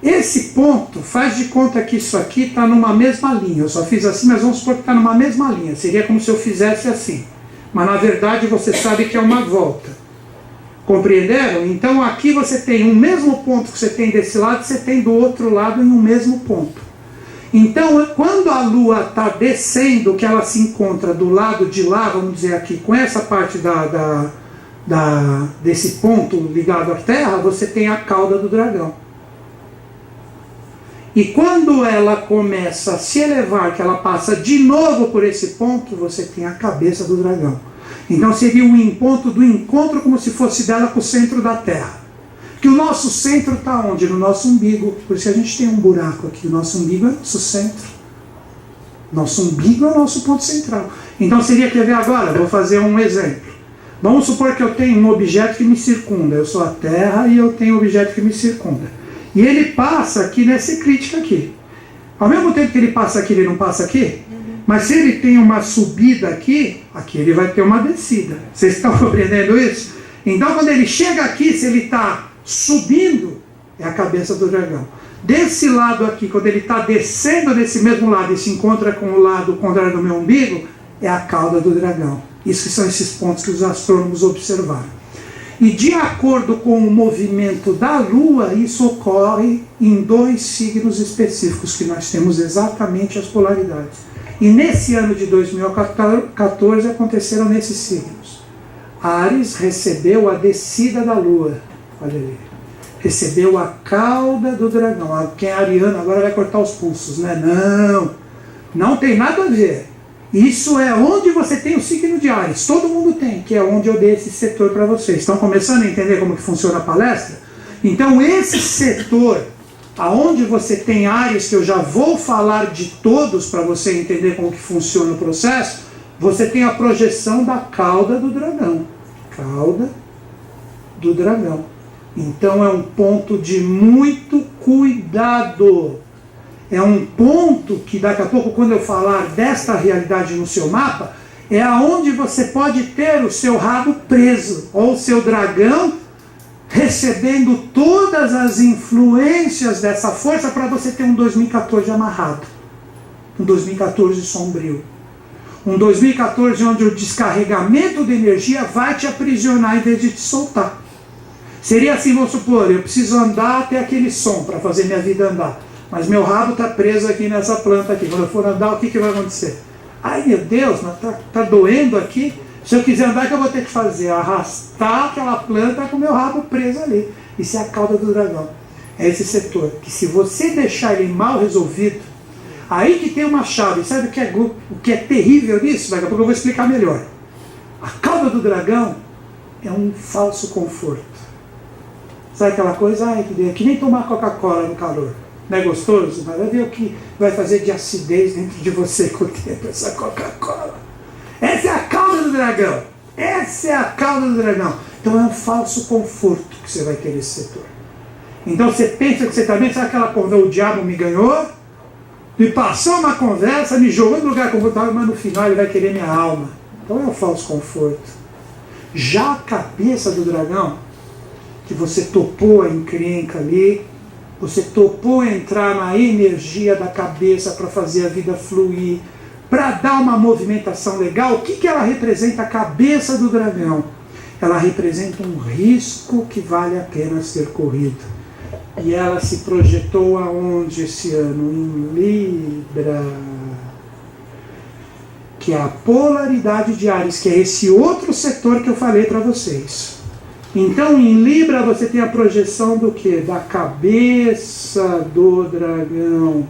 Esse ponto, faz de conta que isso aqui está numa mesma linha. Eu só fiz assim, mas vamos supor que está numa mesma linha. Seria como se eu fizesse assim. Mas na verdade você sabe que é uma volta. Compreenderam? Então aqui você tem um mesmo ponto que você tem desse lado, você tem do outro lado em um mesmo ponto. Então quando a Lua está descendo, que ela se encontra do lado de lá, vamos dizer aqui, com essa parte desse ponto ligado à Terra, você tem a cauda do dragão. E quando ela começa a se elevar, que ela passa de novo por esse ponto, você tem a cabeça do dragão. Então seria um ponto do encontro como se fosse dela com o centro da Terra. Que o nosso centro está onde? No nosso umbigo. Por isso que a gente tem um buraco aqui. O nosso umbigo é o nosso centro. Nosso umbigo é o nosso ponto central. Então seria, quer ver agora? Vou fazer um exemplo. Vamos supor que eu tenho um objeto que me circunda. Eu sou a Terra e eu tenho um objeto que me circunda. E ele passa aqui nessa eclíptica aqui. Ao mesmo tempo que ele passa aqui, ele não passa aqui? Mas se ele tem uma subida aqui, aqui ele vai ter uma descida. Vocês estão compreendendo isso? Então quando ele chega aqui, se ele está subindo, é a cabeça do dragão. Desse lado aqui, quando ele está descendo desse mesmo lado e se encontra com o lado contrário do meu umbigo, é a cauda do dragão. Isso que são esses pontos que os astrônomos observaram. E de acordo com o movimento da Lua, isso ocorre em 2 signos específicos, que nós temos exatamente as polaridades. E nesse ano de 2014 aconteceram nesses signos. Áries recebeu a descida da Lua. Olha ali. Recebeu a cauda do dragão. Quem é ariano agora vai cortar os pulsos, né? Não tem nada a ver. Isso é onde você tem o signo de Áries. Todo mundo tem, que é onde eu dei esse setor para vocês. Estão começando a entender como que funciona a palestra? Então esse setor, aonde você tem Áries, que eu já vou falar de todos para você entender como que funciona o processo, você tem a projeção da cauda do dragão. Cauda do dragão. Então é um ponto de muito cuidado. É um ponto que daqui a pouco, quando eu falar desta realidade no seu mapa, é aonde você pode ter o seu rabo preso, ou o seu dragão recebendo todas as influências dessa força para você ter um 2014 amarrado. Um 2014 sombrio. Um 2014 onde o descarregamento de energia vai te aprisionar em vez de te soltar. Seria assim, vamos supor, eu preciso andar até aquele som para fazer minha vida andar. Mas meu rabo está preso aqui nessa planta aqui. Quando eu for andar, o que vai acontecer? Ai meu Deus, tá doendo aqui. Se eu quiser andar, o que eu vou ter que fazer? Arrastar aquela planta com meu rabo preso ali. Isso é a cauda do dragão. É esse setor. Que se você deixar ele mal resolvido, aí que tem uma chave. Sabe o que é terrível nisso? Daqui a pouco eu vou explicar melhor. A cauda do dragão é um falso conforto. Sabe aquela coisa? Ai, que nem tomar Coca-Cola no calor. Não é gostoso? Mas vai ver o que vai fazer de acidez dentro de você com o tempo, essa Coca-Cola. Essa é a cauda do dragão. Essa é a cauda do dragão. Então é um falso conforto que você vai ter nesse setor. Então você pensa que você está bem, sabe aquela conversa, o diabo me ganhou, me passou uma conversa, me jogou no lugar confortável, mas no final ele vai querer minha alma. Então é um falso conforto. Já a cabeça do dragão, que você topou a encrenca ali, você topou entrar na energia da cabeça para fazer a vida fluir, para dar uma movimentação legal. O que ela representa, a cabeça do dragão? Ela representa um risco que vale a pena ser corrido. E ela se projetou aonde esse ano? Em Libra, que é a polaridade de Áries, que é esse outro setor que eu falei para vocês. Então, em Libra, você tem a projeção do quê? Da cabeça do dragão.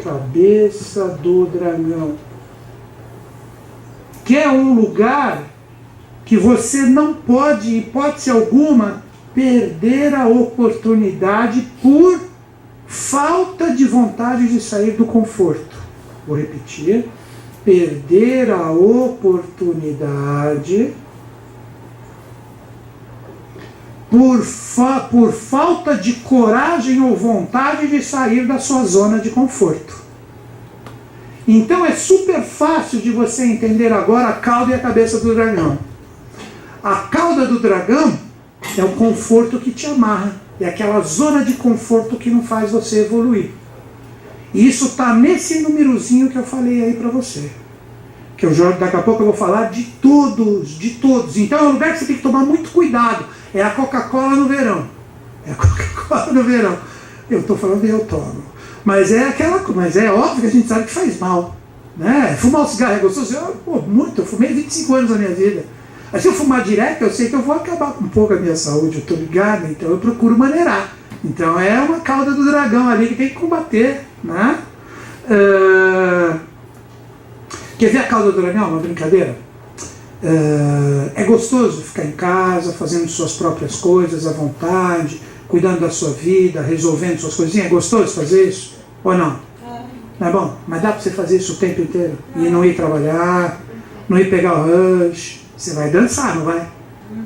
Cabeça do dragão. Que é um lugar que você não pode, em hipótese alguma, perder a oportunidade por falta de vontade de sair do conforto. Vou repetir. Perder a oportunidade por falta de coragem ou vontade de sair da sua zona de conforto. Então é super fácil de você entender agora a cauda e a cabeça do dragão. A cauda do dragão é o conforto que te amarra, é aquela zona de conforto que não faz você evoluir. E isso está nesse númerozinho que eu falei aí para você. Que eu já, daqui a pouco eu vou falar de todos, de todos. Então é um lugar que você tem que tomar muito cuidado. É a Coca-Cola no verão. É a Coca-Cola no verão. Eu estou falando e eu tomo. Mas é óbvio que a gente sabe que faz mal. Né? Fumar um cigarro é gostoso? Eu fumei 25 anos da minha vida. Mas se eu fumar direto, eu sei que eu vou acabar com um pouco a minha saúde. Eu estou ligado, então eu procuro maneirar. Então é uma cauda do dragão ali que tem que combater. Né? Quer ver a cauda do dragão? Uma brincadeira? É gostoso ficar em casa, fazendo suas próprias coisas à vontade, cuidando da sua vida, resolvendo suas coisinhas. É gostoso fazer isso? Ou não? Não é bom? Mas dá para você fazer isso o tempo inteiro? E não ir trabalhar, não ir pegar o rush. Você vai dançar, não vai?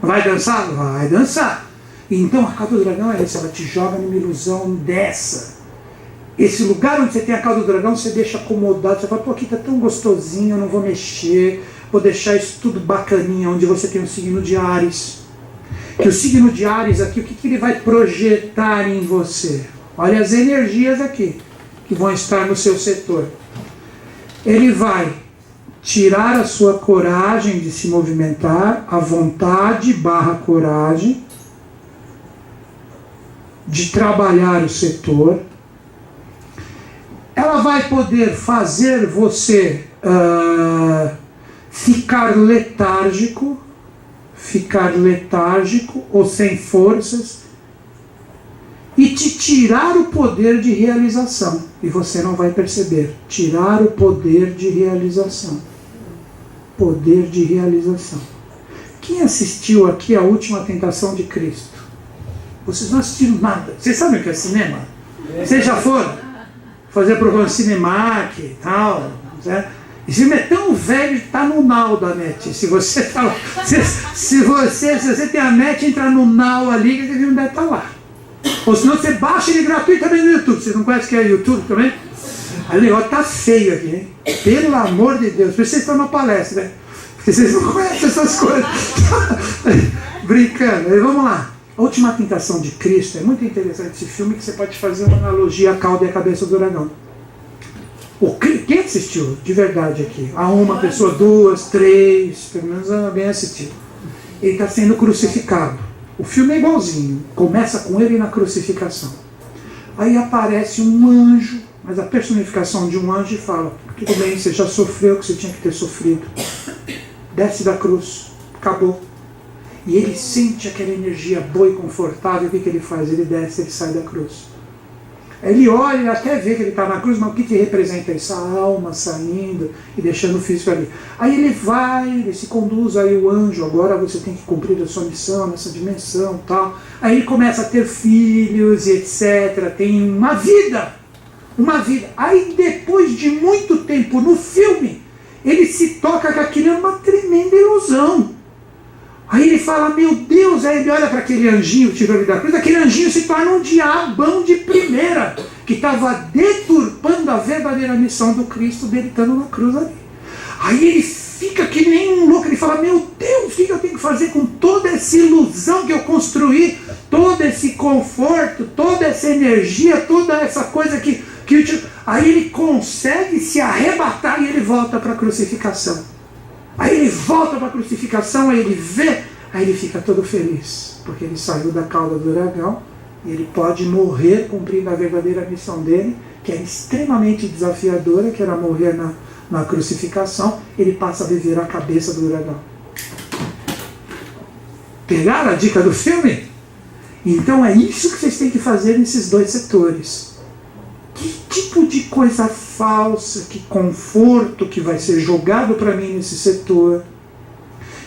Vai dançar? Vai dançar. Então a cauda do dragão é isso, ela te joga numa ilusão dessa. Esse lugar onde você tem a cauda do dragão, você deixa acomodado, você fala, pô, aqui tá tão gostosinho, eu não vou mexer, vou deixar isso tudo bacaninha, onde você tem o signo de Áries. Que o signo de Áries aqui, o que ele vai projetar em você? Olha as energias aqui, que vão estar no seu setor. Ele vai tirar a sua coragem de se movimentar, a vontade / coragem de trabalhar o setor. Ela vai poder fazer você ficar letárgico ou sem forças e te tirar o poder de realização. E você não vai perceber. Tirar o poder de realização. Poder de realização. Quem assistiu aqui a Última Tentação de Cristo? Vocês não assistiram nada. Vocês sabem o que é cinema? Vocês já foram fazer programa de Cinemark e tal, né? Esse filme é tão velho que está no Now da NET. Se você tem a NET, entra no Now ali, que esse filme deve estar lá. Ou senão você baixa ele gratuitamente no YouTube. Vocês não conhecem o que é YouTube também? Ali, ó, tá feio aqui, hein? Pelo amor de Deus. Por isso vocês estão na palestra, né? Porque vocês não conhecem essas coisas. Brincando. Aí, vamos lá. A Última Tentação de Cristo é muito interessante esse filme, que você pode fazer uma analogia à cauda e à cabeça do dragão. Quem assistiu de verdade aqui? Uma pessoa, 2, 3, pelo menos alguém assistiu. Ele está sendo crucificado. O filme é igualzinho. Começa com ele na crucificação. Aí aparece um anjo, mas a personificação de um anjo, e fala: tudo bem, você já sofreu o que você tinha que ter sofrido. Desce da cruz. Acabou. E ele sente aquela energia boa e confortável. O que ele faz? Ele desce, ele sai da cruz. Ele olha, ele até vê que ele está na cruz, mas o que representa isso? A alma saindo e deixando o físico ali. Aí ele vai, ele se conduz, aí o anjo, agora você tem que cumprir a sua missão nessa dimensão e tal. Aí ele começa a ter filhos e etc. Tem uma vida. Uma vida. Aí depois de muito tempo no filme, ele se toca que aquilo é uma tremenda ilusão. Aí ele fala, meu Deus, aí ele olha para aquele anjinho, tirou ele da cruz, aquele anjinho se torna um diabão de primeira, que estava deturpando a verdadeira missão do Cristo dele estando na cruz ali. Aí ele fica que nem um louco, ele fala, meu Deus, o que eu tenho que fazer com toda essa ilusão que eu construí, todo esse conforto, toda essa energia, toda essa coisa que Aí ele consegue se arrebatar e ele volta para a crucificação. Aí ele volta para a crucificação, aí ele vê, aí ele fica todo feliz, porque ele saiu da cauda do dragão e ele pode morrer cumprindo a verdadeira missão dele, que era extremamente desafiadora, que era morrer na crucificação. Ele passa a viver a cabeça do dragão. Pegaram a dica do filme? Então é isso que vocês têm que fazer nesses dois setores. Que tipo de coisa falsa, que conforto que vai ser jogado para mim nesse setor?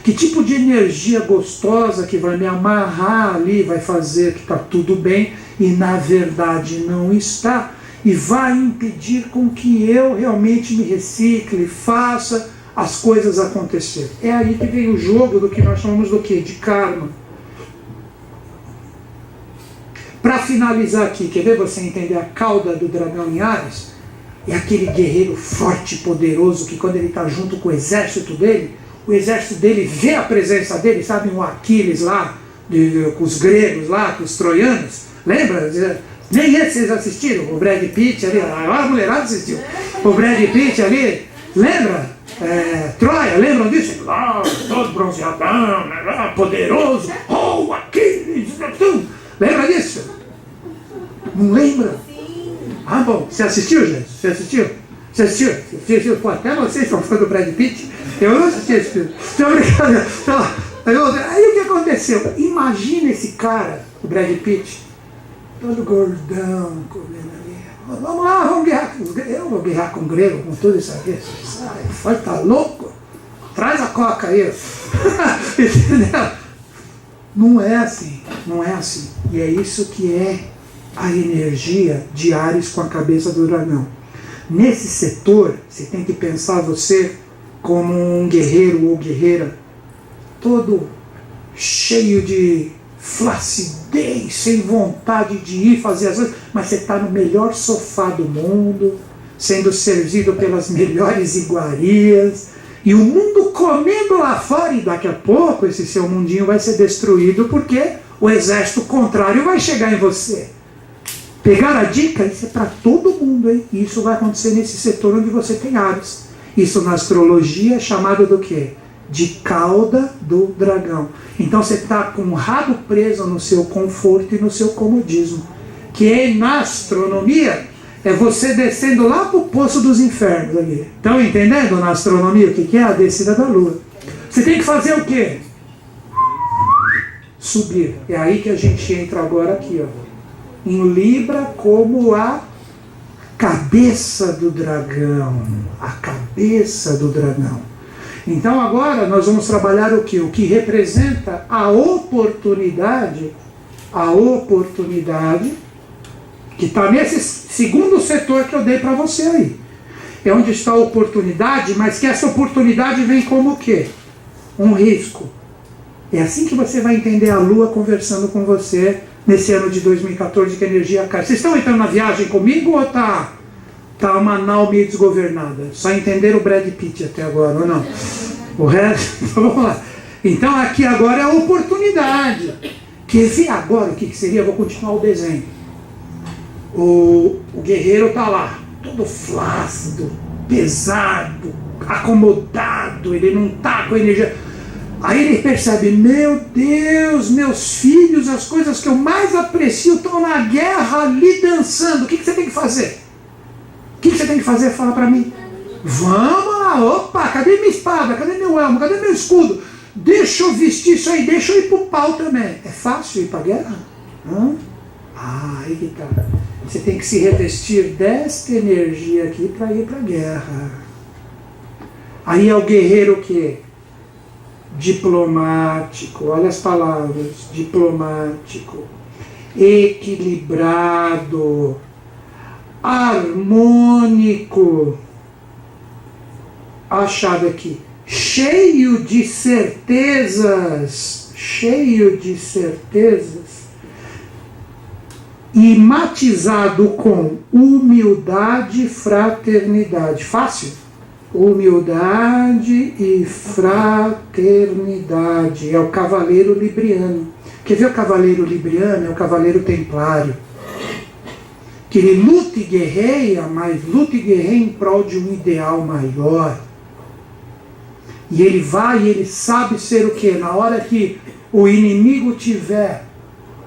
Que tipo de energia gostosa que vai me amarrar ali, vai fazer que está tudo bem e na verdade não está, e vai impedir com que eu realmente me recicle, faça as coisas acontecer. É aí que vem o jogo do que nós chamamos do quê? De karma. Para finalizar aqui, quer ver você entender a cauda do dragão em Áries? É aquele guerreiro forte, poderoso, que quando ele está junto com o exército dele, o exército dele vê a presença dele, sabe, o Aquiles lá, com os gregos lá, com os troianos, lembra? Nem esse vocês assistiram, o Brad Pitt ali, a mulherada assistiu, o Brad Pitt ali, lembra? Troia, lembram disso? Todo bronzeadão, poderoso, Aquiles, lembra disso? Não lembra? Ah, bom, você assistiu, gente? Você assistiu? Você assistiu? Pô, até vocês são fã do Brad Pitt. Eu não assisti esse filme. Aí o que aconteceu? Imagina esse cara, o Brad Pitt, todo gordão, comendo ali. Vamos lá, vamos guerrear com os gregos. Eu vou guerrear com o grego, com tudo isso aqui. Sai, tá louco? Traz a coca aí. Entendeu? Não é assim, não é assim. E é isso que é a energia de Áries com a cabeça do dragão. Nesse setor, você tem que pensar você como um guerreiro ou guerreira, todo cheio de flacidez, sem vontade de ir fazer as coisas, mas você está no melhor sofá do mundo, sendo servido pelas melhores iguarias, e o mundo comendo lá fora, e daqui a pouco esse seu mundinho vai ser destruído, porque o exército contrário vai chegar em você. Pegar a dica? Isso é para todo mundo, hein? E isso vai acontecer nesse setor onde você tem Áries. Isso na astrologia é chamado do quê? De cauda do dragão. Então você está com o rabo preso no seu conforto e no seu comodismo. Que na astronomia é você descendo lá para o poço dos infernos ali. Estão entendendo na astronomia o que é a descida da lua? Você tem que fazer o quê? Subir. É aí que a gente entra agora aqui, ó. Em Libra como a cabeça do dragão. A cabeça do dragão. Então agora nós vamos trabalhar o que? O que representa a oportunidade que está nesse segundo setor que eu dei para você aí. É onde está a oportunidade, mas que essa oportunidade vem como o quê? Um risco. É assim que você vai entender a Lua conversando com você nesse ano de 2014, que a energia cai. Vocês estão entrando na viagem comigo ou tá uma nau meio desgovernada? Só entenderam o Brad Pitt até agora, ou não? O resto, vamos lá. Então aqui agora é a oportunidade. Quer ver agora o que seria? Eu vou continuar o desenho. O guerreiro está lá, todo flácido, pesado, acomodado, ele não está com energia. Aí ele percebe, meu Deus, meus filhos, as coisas que eu mais aprecio estão na guerra ali dançando. O que você tem que fazer? O que você tem que fazer? Fala para mim. Vamos lá, opa, cadê minha espada? Cadê meu elmo? Cadê meu escudo? Deixa eu vestir isso aí, deixa eu ir pro pau também. É fácil ir pra guerra? Aí que tá. Você tem que se revestir desta energia aqui para ir para a guerra. Aí é o guerreiro o quê? Diplomático. Olha as palavras. Diplomático. Equilibrado. Harmônico. A chave aqui. Cheio de certezas. Cheio de certezas. E matizado com humildade e fraternidade. Fácil? Humildade e fraternidade. É o cavaleiro libriano. Quer ver o cavaleiro libriano? É o cavaleiro templário. Que ele luta e guerreia, mas luta e guerreia em prol de um ideal maior. E ele vai e ele sabe ser o quê? Na hora que o inimigo tiver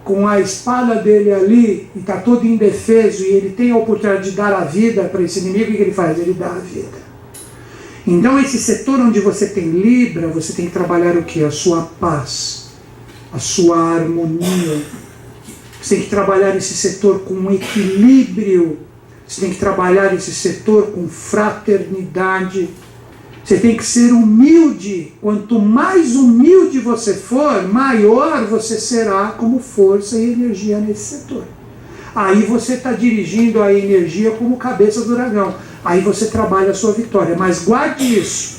com a espada dele ali, e está todo indefeso, e ele tem a oportunidade de dar a vida para esse inimigo, o que ele faz? Ele dá a vida. Então esse setor onde você tem Libra, você tem que trabalhar o quê? A sua paz, a sua harmonia. Você tem que trabalhar esse setor com equilíbrio, você tem que trabalhar esse setor com fraternidade. Você tem que ser humilde. Quanto mais humilde você for, maior você será como força e energia nesse setor. Aí você está dirigindo a energia como cabeça do dragão. Aí você trabalha a sua vitória. Mas guarde isso.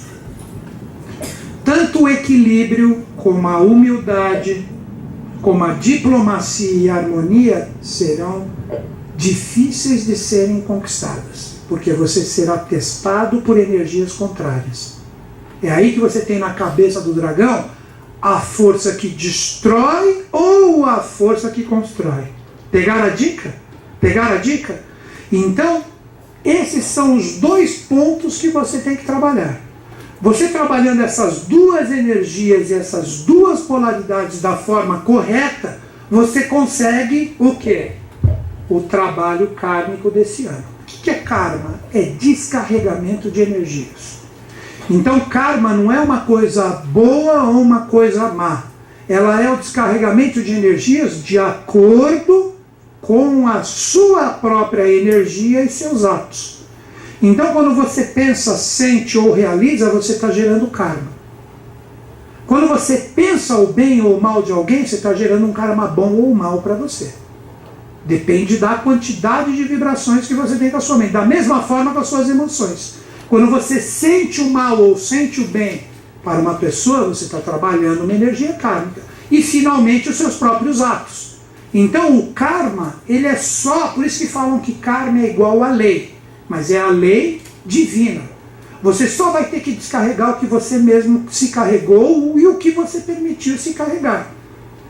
Tanto o equilíbrio, como a humildade, como a diplomacia e a harmonia serão difíceis de serem conquistadas. Porque você será testado por energias contrárias. É aí que você tem na cabeça do dragão a força que destrói ou a força que constrói. Pegaram a dica? Pegaram a dica? Então, esses são os dois pontos que você tem que trabalhar. Você trabalhando essas duas energias e essas duas polaridades da forma correta, você consegue o quê? O trabalho kármico desse ano. O que é karma? É descarregamento de energias. Então karma não é uma coisa boa ou uma coisa má. Ela é o descarregamento de energias de acordo com a sua própria energia e seus atos. Então quando você pensa, sente ou realiza, você está gerando karma. Quando você pensa o bem ou o mal de alguém, você está gerando um karma bom ou mal para você. Depende da quantidade de vibrações que você tem com a sua mente. Da mesma forma com as suas emoções. Quando você sente o mal ou sente o bem para uma pessoa, você está trabalhando uma energia kármica. E finalmente os seus próprios atos. Então o karma, ele é só, por isso que falam que karma é igual à lei. Mas é a lei divina. Você só vai ter que descarregar o que você mesmo se carregou e o que você permitiu se carregar.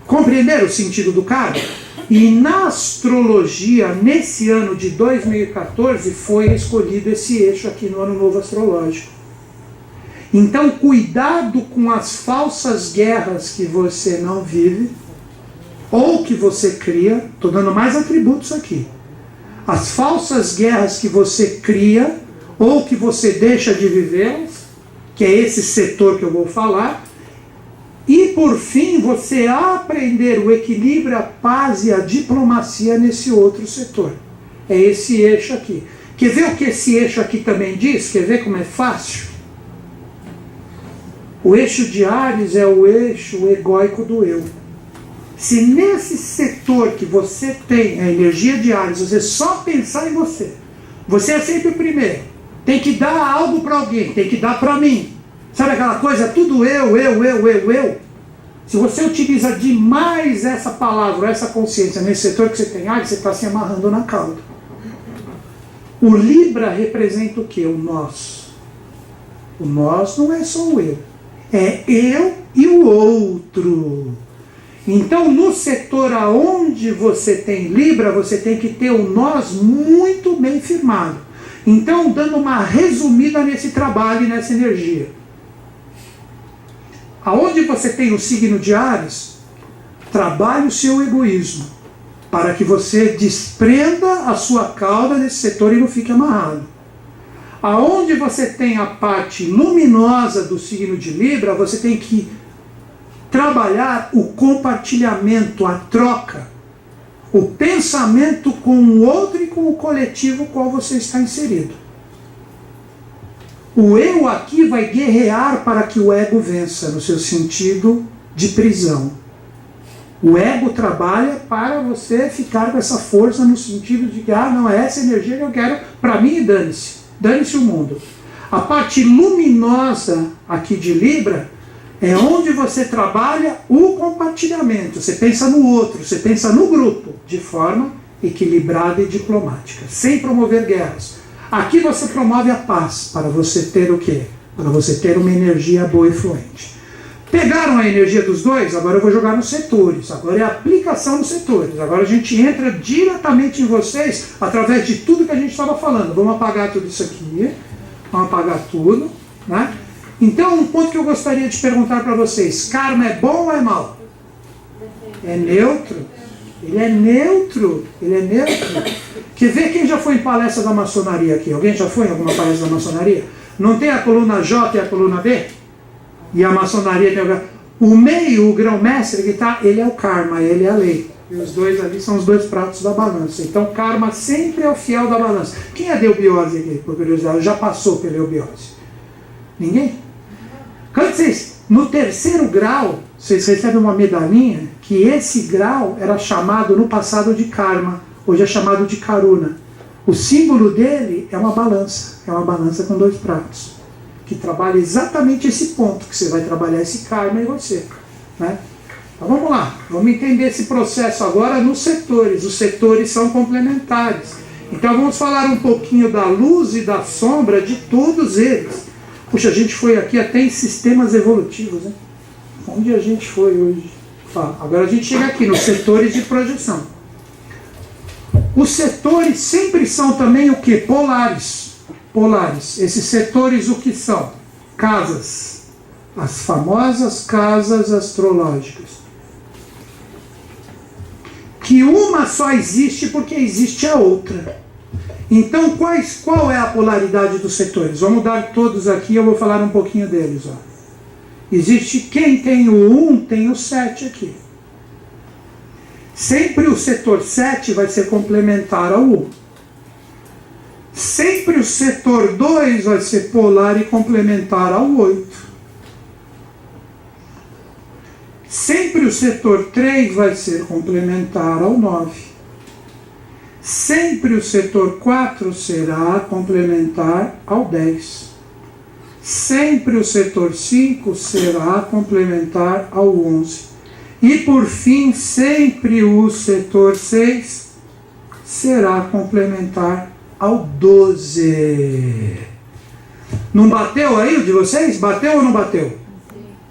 Compreenderam o sentido do karma? E na astrologia, nesse ano de 2014, foi escolhido esse eixo aqui no Ano Novo Astrológico. Então, cuidado com as falsas guerras que você não vive, ou que você cria. Estou dando mais atributos aqui. As falsas guerras que você cria, ou que você deixa de viver, que é esse setor que eu vou falar. E, por fim, você aprender o equilíbrio, a paz e a diplomacia nesse outro setor. É esse eixo aqui. Quer ver o que esse eixo aqui também diz? Quer ver como é fácil? O eixo de Áries é o eixo egóico do eu. Se nesse setor que você tem a energia de Áries, você só pensar em você, você é sempre o primeiro. Tem que dar algo para alguém, tem que dar para mim. Sabe aquela coisa, tudo eu. Se você utiliza demais essa palavra, essa consciência nesse setor que você tem, você está se amarrando na cauda. O Libra representa o quê? O nós. O nós não é só o eu. É eu e o outro. Então, no setor aonde você tem Libra, você tem que ter o nós muito bem firmado. Então, dando uma resumida nesse trabalho e nessa energia. Aonde você tem o signo de Áries, trabalhe o seu egoísmo, para que você desprenda a sua cauda desse setor e não fique amarrado. Aonde você tem a parte luminosa do signo de Libra, você tem que trabalhar o compartilhamento, a troca. o pensamento com o outro e com o coletivo qual você está inserido. O eu aqui vai guerrear para que o ego vença, no seu sentido de prisão. O ego trabalha para você ficar com essa força no sentido de que, não, é essa energia que eu quero para mim e dane-se. Dane-se o mundo. A parte luminosa aqui de Libra é onde você trabalha o compartilhamento. Você pensa no outro, você pensa no grupo, de forma equilibrada e diplomática, sem promover guerras. Aqui você promove a paz, para você ter o quê? Para você ter uma energia boa e fluente. Pegaram a energia dos dois? Agora eu vou jogar nos setores. Agora é a aplicação nos setores. Agora a gente entra diretamente em vocês através de tudo que a gente estava falando. Vamos apagar tudo isso aqui. Vamos apagar tudo, né? Então, um ponto que eu gostaria de perguntar para vocês. Karma é bom ou é mau? É neutro. Ele é neutro. Ele é neutro. Quer ver quem já foi em palestra da maçonaria aqui? Alguém já foi em alguma palestra da maçonaria? Não tem a coluna J e a coluna B? E a maçonaria tem o meio, o grão-mestre que está, ele é o karma, ele é a lei. E os dois ali são os dois pratos da balança. Então karma sempre é o fiel da balança. Quem é de eubiose aqui, por curiosidade? Já passou pela eubiose? Ninguém? Quando vocês, no terceiro grau, vocês recebem uma medalhinha que esse grau era chamado no passado de karma, hoje é chamado de karuna. O símbolo dele é uma balança com dois pratos, que trabalha exatamente esse ponto, que você vai trabalhar esse karma em você, né? Então vamos lá, vamos entender esse processo agora nos setores. Os setores são complementares. Então vamos falar um pouquinho da luz e da sombra de todos eles. Puxa, a gente foi aqui até em sistemas evolutivos, né? Onde a gente foi hoje? Agora a gente chega aqui nos setores de projeção. Os setores sempre são também o que? Polares. Polares. Esses setores o que são? Casas. As famosas casas astrológicas. Que uma só existe porque existe a outra. Então, qual é a polaridade dos setores? Vamos dar todos aqui, eu vou falar um pouquinho deles. Ó. Existe quem tem o 1, tem o 7 aqui. Sempre o setor 7 vai ser complementar ao 1. Sempre o setor 2 vai ser polar e complementar ao 8. Sempre o setor 3 vai ser complementar ao 9. Sempre o setor 4 será complementar ao 10. Sempre o setor 5 será complementar ao 11. E por fim, sempre o setor 6 será complementar ao 12. Não bateu aí o de vocês? Bateu ou não bateu?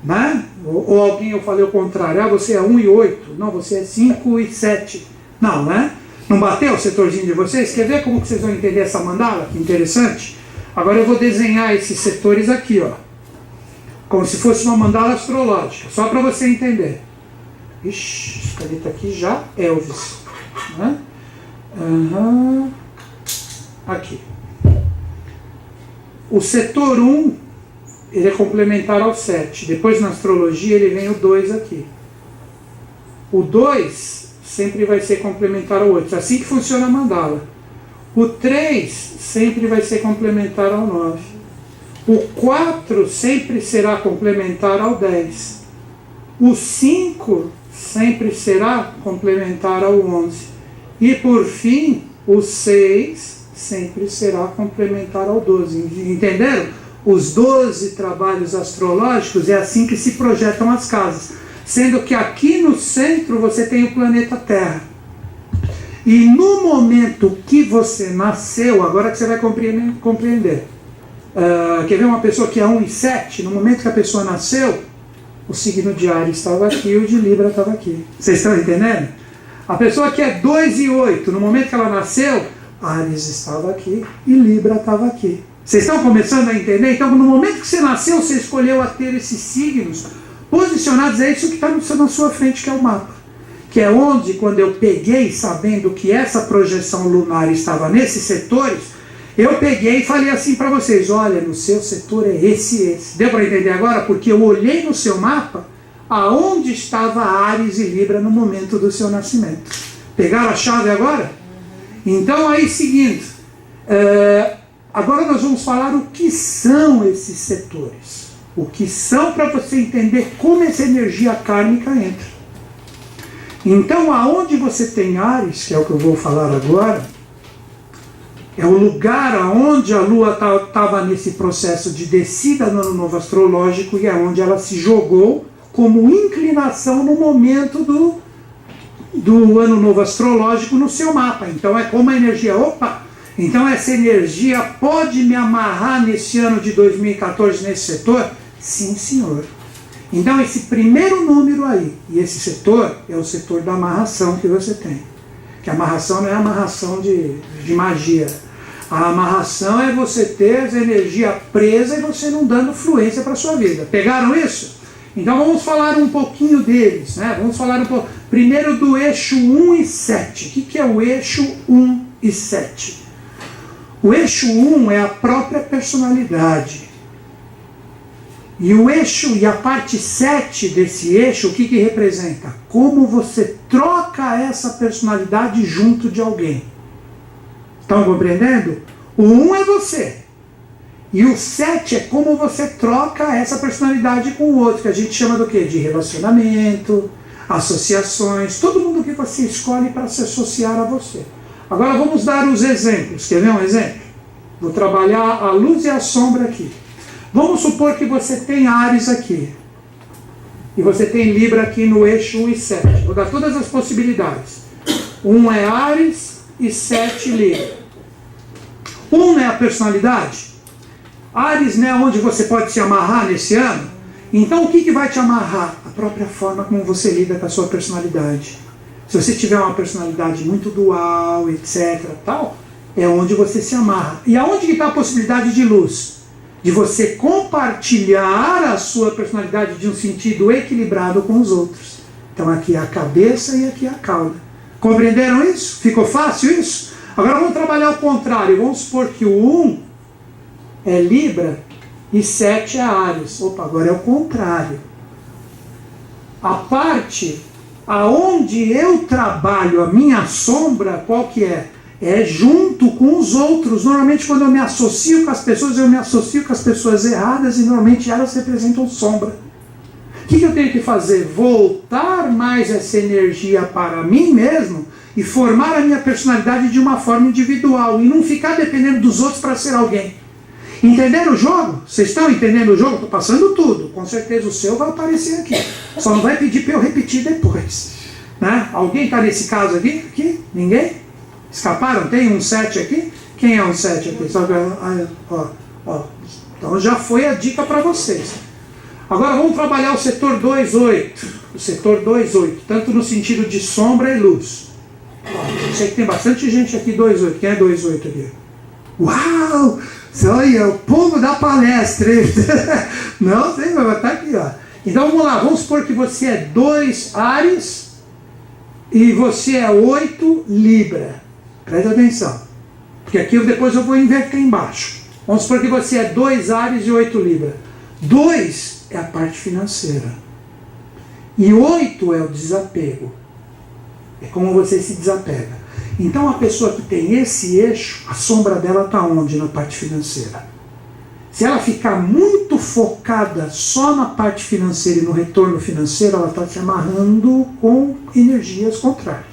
Né? Ou alguém, eu falei o contrário, você é 1 e 8, não, você é 5 e 7. Não, né? Não bateu o setorzinho de vocês? Quer ver como que vocês vão entender essa mandala? Que interessante. Agora eu vou desenhar esses setores aqui, ó, como se fosse uma mandala astrológica, só para você entender. Ixi, essa caneta aqui já Elvis, né? Aqui. O setor 1, ele é complementar ao 7. Depois na astrologia ele vem o 2 aqui. O 2 sempre vai ser complementar ao 8. Assim que funciona a mandala. O 3 sempre vai ser complementar ao 9. O 4 sempre será complementar ao 10. O 5 sempre será complementar ao 11. E por fim, o 6 sempre será complementar ao 12. Entenderam? Os 12 trabalhos astrológicos é assim que se projetam as casas. Sendo que aqui no centro você tem o planeta Terra. E no momento que você nasceu, agora que você vai compreender. Quer ver uma pessoa que é 1 e 7? No momento que a pessoa nasceu, o signo de Áries estava aqui e o de Libra estava aqui. Vocês estão entendendo? A pessoa que é 2 e 8, no momento que ela nasceu, Áries estava aqui e Libra estava aqui. Vocês estão começando a entender? Então, no momento que você nasceu, você escolheu a ter esses signos posicionados. É isso que está na sua frente, que é o mapa. Que é onde, quando eu peguei, sabendo que essa projeção lunar estava nesses setores, eu peguei e falei assim para vocês: olha, no seu setor é esse. Deu para entender agora? Porque eu olhei no seu mapa aonde estava Áries e Libra no momento do seu nascimento. Pegaram a chave agora? Então aí seguindo, agora nós vamos falar o que são esses setores. O que são para você entender como essa energia kármica entra. Então aonde você tem Áries, que é o que eu vou falar agora, é o lugar aonde a Lua estava nesse processo de descida no ano novo astrológico e é onde ela se jogou como inclinação no momento do ano novo astrológico no seu mapa. Então é como a energia, então essa energia pode me amarrar nesse ano de 2014 nesse setor? Sim, senhor. Então esse primeiro número aí, e esse setor é o setor da amarração que você tem. Que a amarração não é amarração de magia. A amarração é você ter essa energia presa e você não dando fluência para a sua vida. Pegaram isso? Então vamos falar um pouquinho deles, né? Vamos falar um pouco. Primeiro do eixo 1 e 7. O que é o eixo 1 e 7? O eixo 1 é a própria personalidade. E o eixo e a parte 7 desse eixo, o que representa? Como você troca essa personalidade junto de alguém. Estão compreendendo? O 1 é você. E o 7 é como você troca essa personalidade com o outro, que a gente chama do quê? De relacionamento, associações, todo mundo que você escolhe para se associar a você. Agora vamos dar os exemplos. Quer ver um exemplo? Vou trabalhar a luz e a sombra aqui. Vamos supor que você tem Áries aqui. E você tem Libra aqui no eixo 1 e 7. Vou dar todas as possibilidades. 1 é Áries e 7 Libra. 1 é a personalidade. Áries, né, onde você pode se amarrar nesse ano. Então o que vai te amarrar? A própria forma como você lida com a sua personalidade. Se você tiver uma personalidade muito dual, etc, tal, é onde você se amarra. E aonde que está a possibilidade de luz? De você compartilhar a sua personalidade de um sentido equilibrado com os outros. Então aqui é a cabeça e aqui é a cauda. Compreenderam isso? Ficou fácil isso? Agora vamos trabalhar o contrário. Vamos supor que o 1 é Libra e 7 é Áries. Opa, agora é o contrário. A parte aonde eu trabalho a minha sombra, qual que é? É junto com os outros. Normalmente quando eu me associo com as pessoas, eu me associo com as pessoas erradas e normalmente elas representam sombra. O que eu tenho que fazer? Voltar mais essa energia para mim mesmo e formar a minha personalidade de uma forma individual e não ficar dependendo dos outros para ser alguém. Entenderam o jogo? Vocês estão entendendo o jogo? Estou passando tudo. Com certeza o seu vai aparecer aqui. Só não vai pedir para eu repetir depois. Né? Alguém está nesse caso aqui? Ninguém? Escaparam? Tem um 7 aqui? Quem é um 7 aqui? Só que, então já foi a dica para vocês. Agora vamos trabalhar o setor 2-8. O setor 2-8, tanto no sentido de sombra e luz. Eu sei que tem bastante gente aqui 2-8. Quem é 2-8 aqui? Uau! Olha, o povo da palestra. Não sei, mas vai estar aqui, ó. Então vamos lá, vamos supor que você é 2 Áries e você é 8 Libra. Preste atenção, porque aqui depois eu vou inverter embaixo. Vamos supor que você é 2 Áries e 8 Libra. 2 é a parte financeira. E 8 é o desapego. É como você se desapega. Então a pessoa que tem esse eixo, a sombra dela está onde? Na parte financeira. Se ela ficar muito focada só na parte financeira e no retorno financeiro, ela está se amarrando com energias contrárias.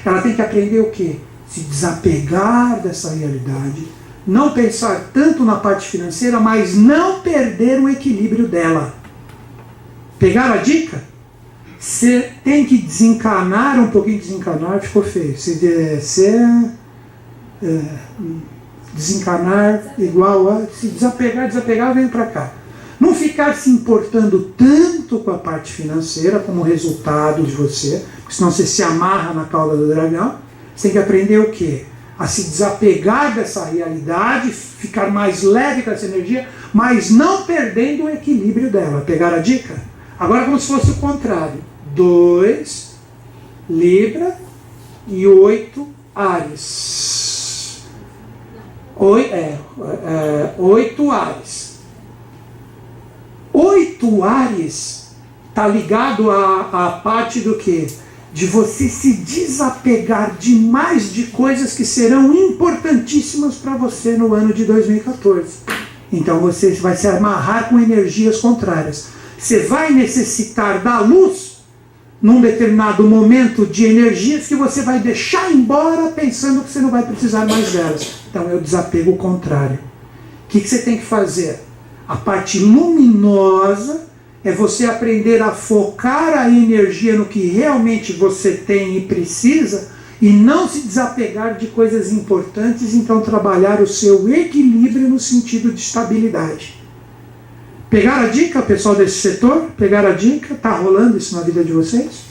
Ela tem que aprender o quê? Se desapegar dessa realidade, não pensar tanto na parte financeira, mas não perder o equilíbrio dela. Pegaram a dica? Você tem que desencanar um pouquinho, desencanar ficou feio. Desencanar igual a se desapegar vem para cá. Não ficar se importando tanto com a parte financeira como resultado de você, porque senão você se amarra na cauda do dragão. Você tem que aprender o quê? A se desapegar dessa realidade, ficar mais leve com essa energia, mas não perdendo o equilíbrio dela. Pegaram a dica? Agora como se fosse o contrário. 2 Libra e 8 Áries. 8 Áries. 8 Áries está ligado à parte do quê? de você se desapegar demais de coisas que serão importantíssimas para você no ano de 2014. Então você vai se amarrar com energias contrárias. Você vai necessitar da luz num determinado momento de energias que você vai deixar embora pensando que você não vai precisar mais delas. Então é o desapego contrário. O que você tem que fazer? A parte luminosa é você aprender a focar a energia no que realmente você tem e precisa e não se desapegar de coisas importantes, então trabalhar o seu equilíbrio no sentido de estabilidade. Pegaram a dica, pessoal desse setor? Pegaram a dica? Está rolando isso na vida de vocês?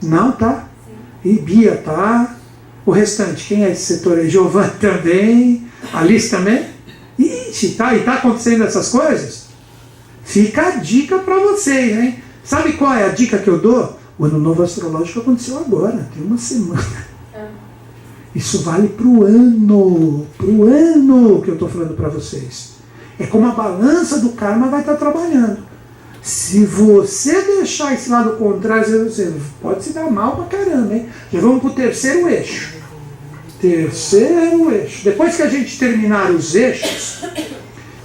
Não, tá? Sim. E Bia, tá? O restante, quem é esse setor aí? Giovanni também? Alice também? Ixi, tá? E tá acontecendo essas coisas? Fica a dica para vocês, hein? Sabe qual é a dica que eu dou? O ano novo astrológico aconteceu agora, tem uma semana. Isso vale pro ano que eu estou falando para vocês. É como a balança do karma vai estar trabalhando. Se você deixar esse lado contrário, você pode se dar mal pra caramba, hein? Já vamos pro terceiro eixo. Terceiro eixo. Depois que a gente terminar os eixos,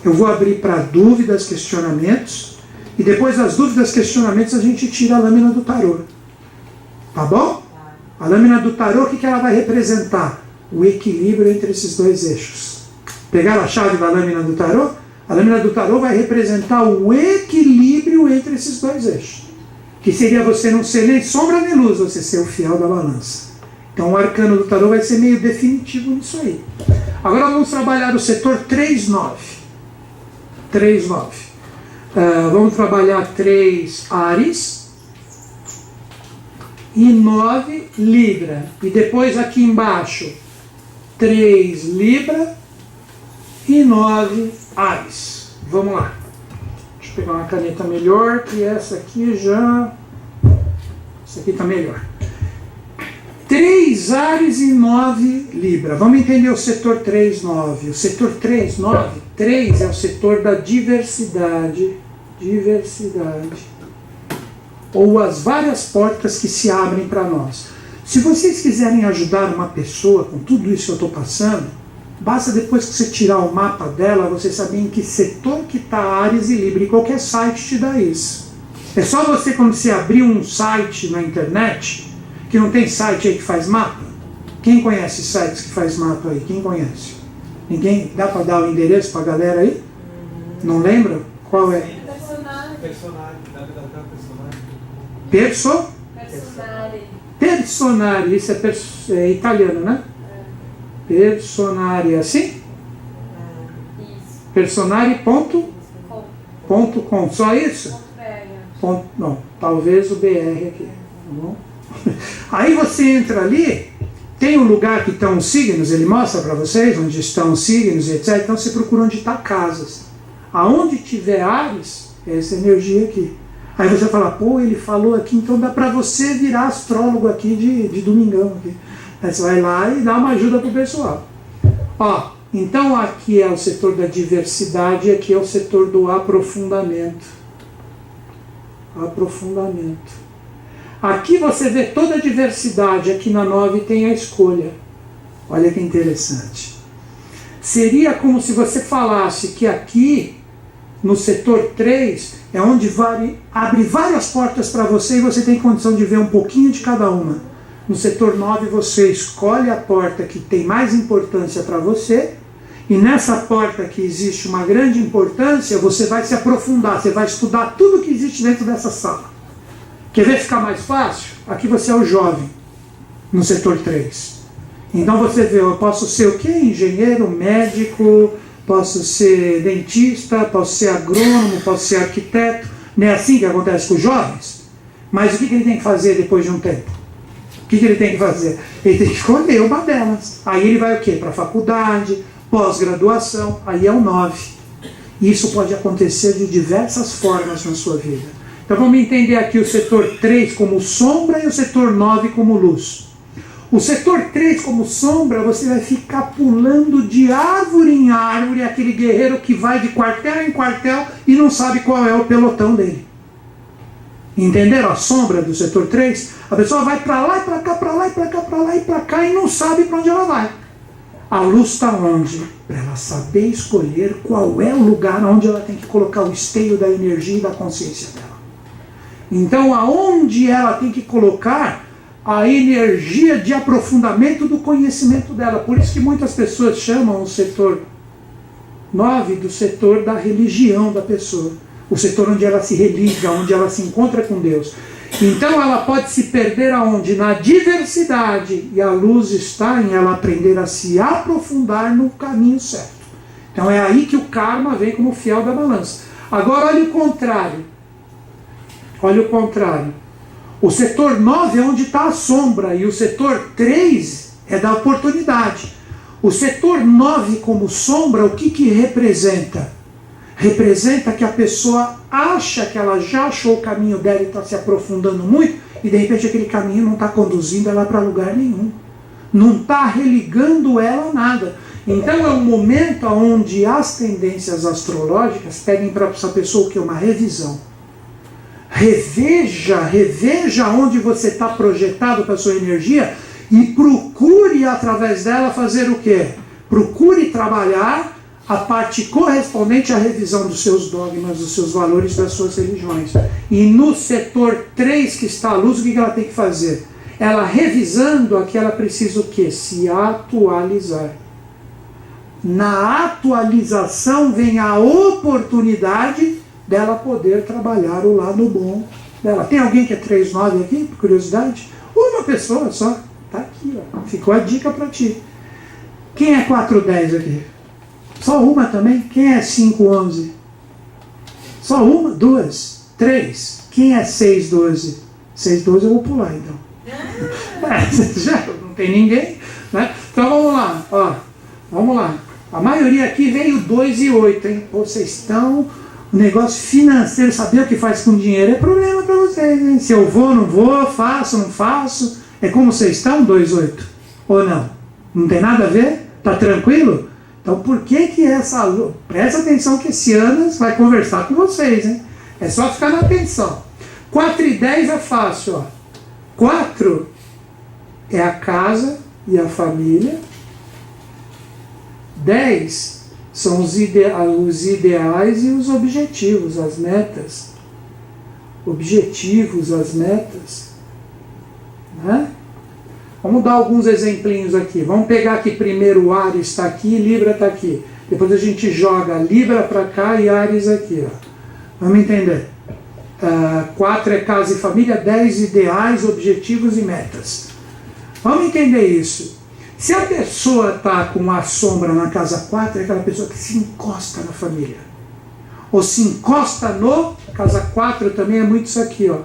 eu vou abrir para dúvidas, questionamentos, e depois das dúvidas, questionamentos, a gente tira a lâmina do tarô. Tá bom? A lâmina do tarô, o que ela vai representar? O equilíbrio entre esses dois eixos. Pegaram a chave da lâmina do tarô? A lâmina do tarô vai representar o equilíbrio entre esses dois eixos. Que seria você não ser nem sombra nem luz, você ser o fiel da balança. Então o arcano do tarô vai ser meio definitivo nisso aí. Agora vamos trabalhar o setor 3-9. 3-9. Vamos trabalhar 3 Áries e 9 Libra. E depois aqui embaixo 3 Libra e 9 Áries. Vamos lá. Deixa eu pegar uma caneta melhor, que essa aqui já... Essa aqui está melhor. 3 Áries e 9 Libra. Vamos entender o setor 3-9. O setor 3-9, 3 é o setor da diversidade. Diversidade. Ou as várias portas que se abrem para nós. Se vocês quiserem ajudar uma pessoa com tudo isso que eu estou passando, basta depois que você tirar o mapa dela, você saber em que setor que está Áries e Libra. E qualquer site te dá isso. É só você, quando você abrir um site na internet, que não tem site aí que faz mapa? Quem conhece sites que faz mapa aí? Quem conhece? Ninguém? Dá para dar o endereço para a galera aí? Não lembra? Qual é? Personari. Personari. Isso é italiano, né? Personari, assim? Isso. Personari.com. Só isso? Não, talvez o BR aqui. Tá bom? Aí você entra ali, tem um lugar que estão os signos, ele mostra para vocês onde estão os signos e etc. Então você procura onde está casas. Aonde tiver Áries, é essa energia aqui. Aí você fala, pô, ele falou aqui, então dá para você virar astrólogo aqui de domingão. Aqui. Aí você vai lá e dá uma ajuda para o pessoal. Ó, então aqui é o setor da diversidade e aqui é o setor do aprofundamento. Aprofundamento. Aqui você vê toda a diversidade, aqui na 9 tem a escolha. Olha que interessante. Seria como se você falasse que aqui, no setor 3, é onde abre várias portas para você e você tem condição de ver um pouquinho de cada uma. No setor 9 você escolhe a porta que tem mais importância para você e nessa porta que existe uma grande importância, você vai se aprofundar, você vai estudar tudo que existe dentro dessa sala. Quer ver ficar mais fácil? Aqui você é o jovem, no setor 3. Então você vê, eu posso ser o quê? Engenheiro, médico, posso ser dentista, posso ser agrônomo, posso ser arquiteto. Não é assim que acontece com os jovens? Mas o que ele tem que fazer depois de um tempo? O que ele tem que fazer? Ele tem que escolher uma delas. Aí ele vai o quê? Para a faculdade, pós-graduação, aí é o 9. Isso pode acontecer de diversas formas na sua vida. Então vamos entender aqui o setor 3 como sombra e o setor 9 como luz. O setor 3 como sombra, você vai ficar pulando de árvore em árvore, aquele guerreiro que vai de quartel em quartel e não sabe qual é o pelotão dele. Entenderam a sombra do setor 3? A pessoa vai para lá e para cá, para lá e para cá, para lá e para cá e não sabe para onde ela vai. A luz está onde? Para ela saber escolher qual é o lugar onde ela tem que colocar o esteio da energia e da consciência dela. Então, aonde ela tem que colocar a energia de aprofundamento do conhecimento dela. Por isso que muitas pessoas chamam o setor 9 do setor da religião da pessoa. O setor onde ela se religa, onde ela se encontra com Deus. Então ela pode se perder aonde? Na diversidade. E a luz está em ela aprender a se aprofundar no caminho certo. Então é aí que o karma vem como fiel da balança. Agora olha o contrário. Olha o contrário. O setor 9 é onde está a sombra. E o setor 3 é da oportunidade. O setor 9 como sombra, o que representa? Representa que a pessoa acha que ela já achou o caminho dela e está se aprofundando muito, e de repente aquele caminho não está conduzindo ela para lugar nenhum. Não está religando ela a nada. Então é um momento onde as tendências astrológicas pedem para essa pessoa o que? Uma revisão. Reveja onde você está projetado com a sua energia e procure através dela fazer o quê? Procure trabalhar a parte correspondente à revisão dos seus dogmas, dos seus valores, das suas religiões. E no setor 3 que está a luz, o que ela tem que fazer? Ela revisando aqui, ela precisa o quê? Se atualizar. Na atualização vem a oportunidade dela poder trabalhar o lado bom dela. Tem alguém que é 3-9 aqui, por curiosidade? Uma pessoa só. Está aqui, ó. Ficou a dica para ti. Quem é 4-10 aqui? Só uma também? Quem é 5-11? Só uma? 2? 3? Quem é 6-12? 6-12 eu vou pular então. Já não tem ninguém, né? Então vamos lá, ó. Vamos lá. A maioria aqui veio 2 e 8, hein? Pô, vocês estão... O negócio financeiro, saber o que faz com dinheiro é problema para vocês, hein? Se eu vou, não vou, faço, não faço. É como vocês estão, 2, 8? Ou não? Não tem nada a ver? Tá tranquilo? Então por que essa... Presta atenção que esse ano vai conversar com vocês, hein? É só ficar na atenção. 4 e 10 é fácil, ó. 4 é a casa e a família. 10 são os ideais e os objetivos, as metas. Objetivos, as metas. Né? Vamos dar alguns exemplinhos aqui. Vamos pegar aqui primeiro o Áries está aqui, Libra está aqui. Depois a gente joga Libra para cá e Áries aqui. Ó. Vamos entender. 4 é casa e família, 10 ideais, objetivos e metas. Vamos entender isso. Se a pessoa está com a sombra na casa 4, é aquela pessoa que se encosta na família. Ou se encosta no... Casa 4 também é muito isso aqui, ó.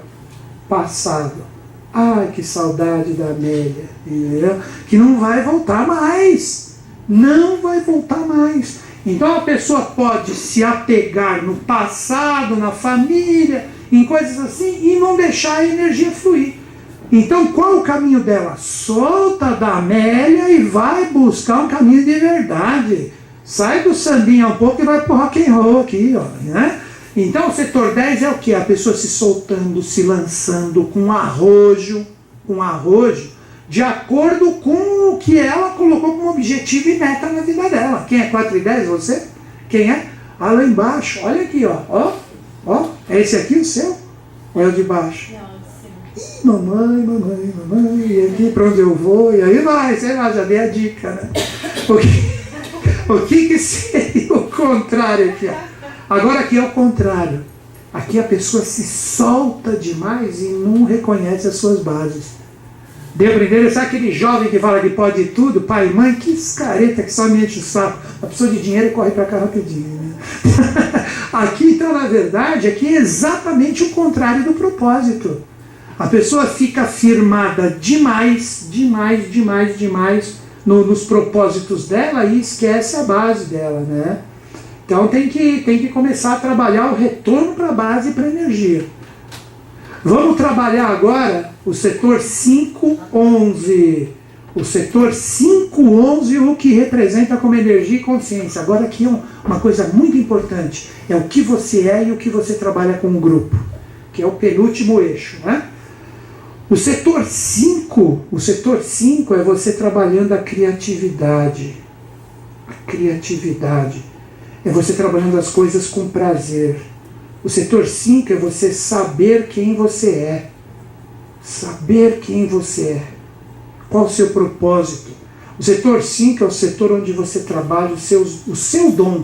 Passado. Ai, que saudade da Amélia, entendeu? Que não vai voltar mais. Não vai voltar mais. Então a pessoa pode se apegar no passado, na família, em coisas assim, e não deixar a energia fluir. Então qual o caminho dela? Solta da Amélia e vai buscar um caminho de verdade. Sai do sambinha um pouco e vai pro rock and roll aqui, ó, né? Então o setor 10 é o que? A pessoa se soltando, se lançando com arrojo, de acordo com o que ela colocou como objetivo e meta na vida dela. Quem é 4 e 10? Você? Quem é? Ah, lá embaixo, olha aqui, ó. Ó, é esse aqui o seu? Ou é o de baixo? Ih, mamãe, e aqui pra onde eu vou? E aí vai, sei lá, já dei a dica, né? O que seria o contrário aqui, ó? Agora aqui é o contrário. Aqui a pessoa se solta demais e não reconhece as suas bases. Deu para entender? Sabe aquele jovem que fala que pode tudo? Pai e mãe, que escareta que só me enche o saco. A pessoa de dinheiro corre para cá rapidinho, né? Aqui então, na verdade, aqui é exatamente o contrário do propósito. A pessoa fica firmada demais nos propósitos dela e esquece a base dela, né? Então tem que começar a trabalhar o retorno para a base e para a energia. Vamos trabalhar agora o setor 5-11. O setor 5-11, o que representa como energia e consciência. Agora aqui uma coisa muito importante. É o que você é e o que você trabalha com o grupo. que é o penúltimo eixo, né? O setor 5 é você trabalhando a criatividade. A criatividade. É você trabalhando as coisas com prazer. O setor 5 é você saber quem você é. Saber quem você é. Qual o seu propósito? O setor 5 é o setor onde você trabalha o seu dom,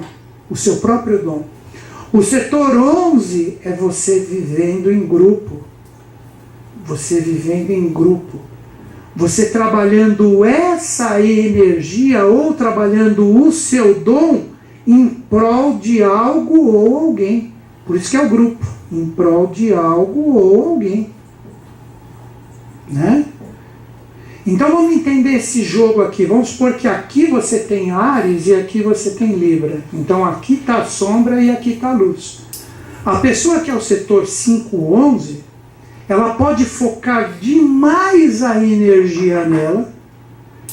o seu próprio dom. O setor 11 é você vivendo em grupo. Você vivendo em grupo. Você trabalhando essa energia ou trabalhando o seu dom em prol de algo ou alguém. Por isso que é o grupo. Em prol de algo ou alguém. Né? Então vamos entender esse jogo aqui. Vamos supor que aqui você tem Áries e aqui você tem Libra. Então aqui está a sombra e aqui está a luz. A pessoa que é o setor 5-11, ela pode focar demais a energia nela.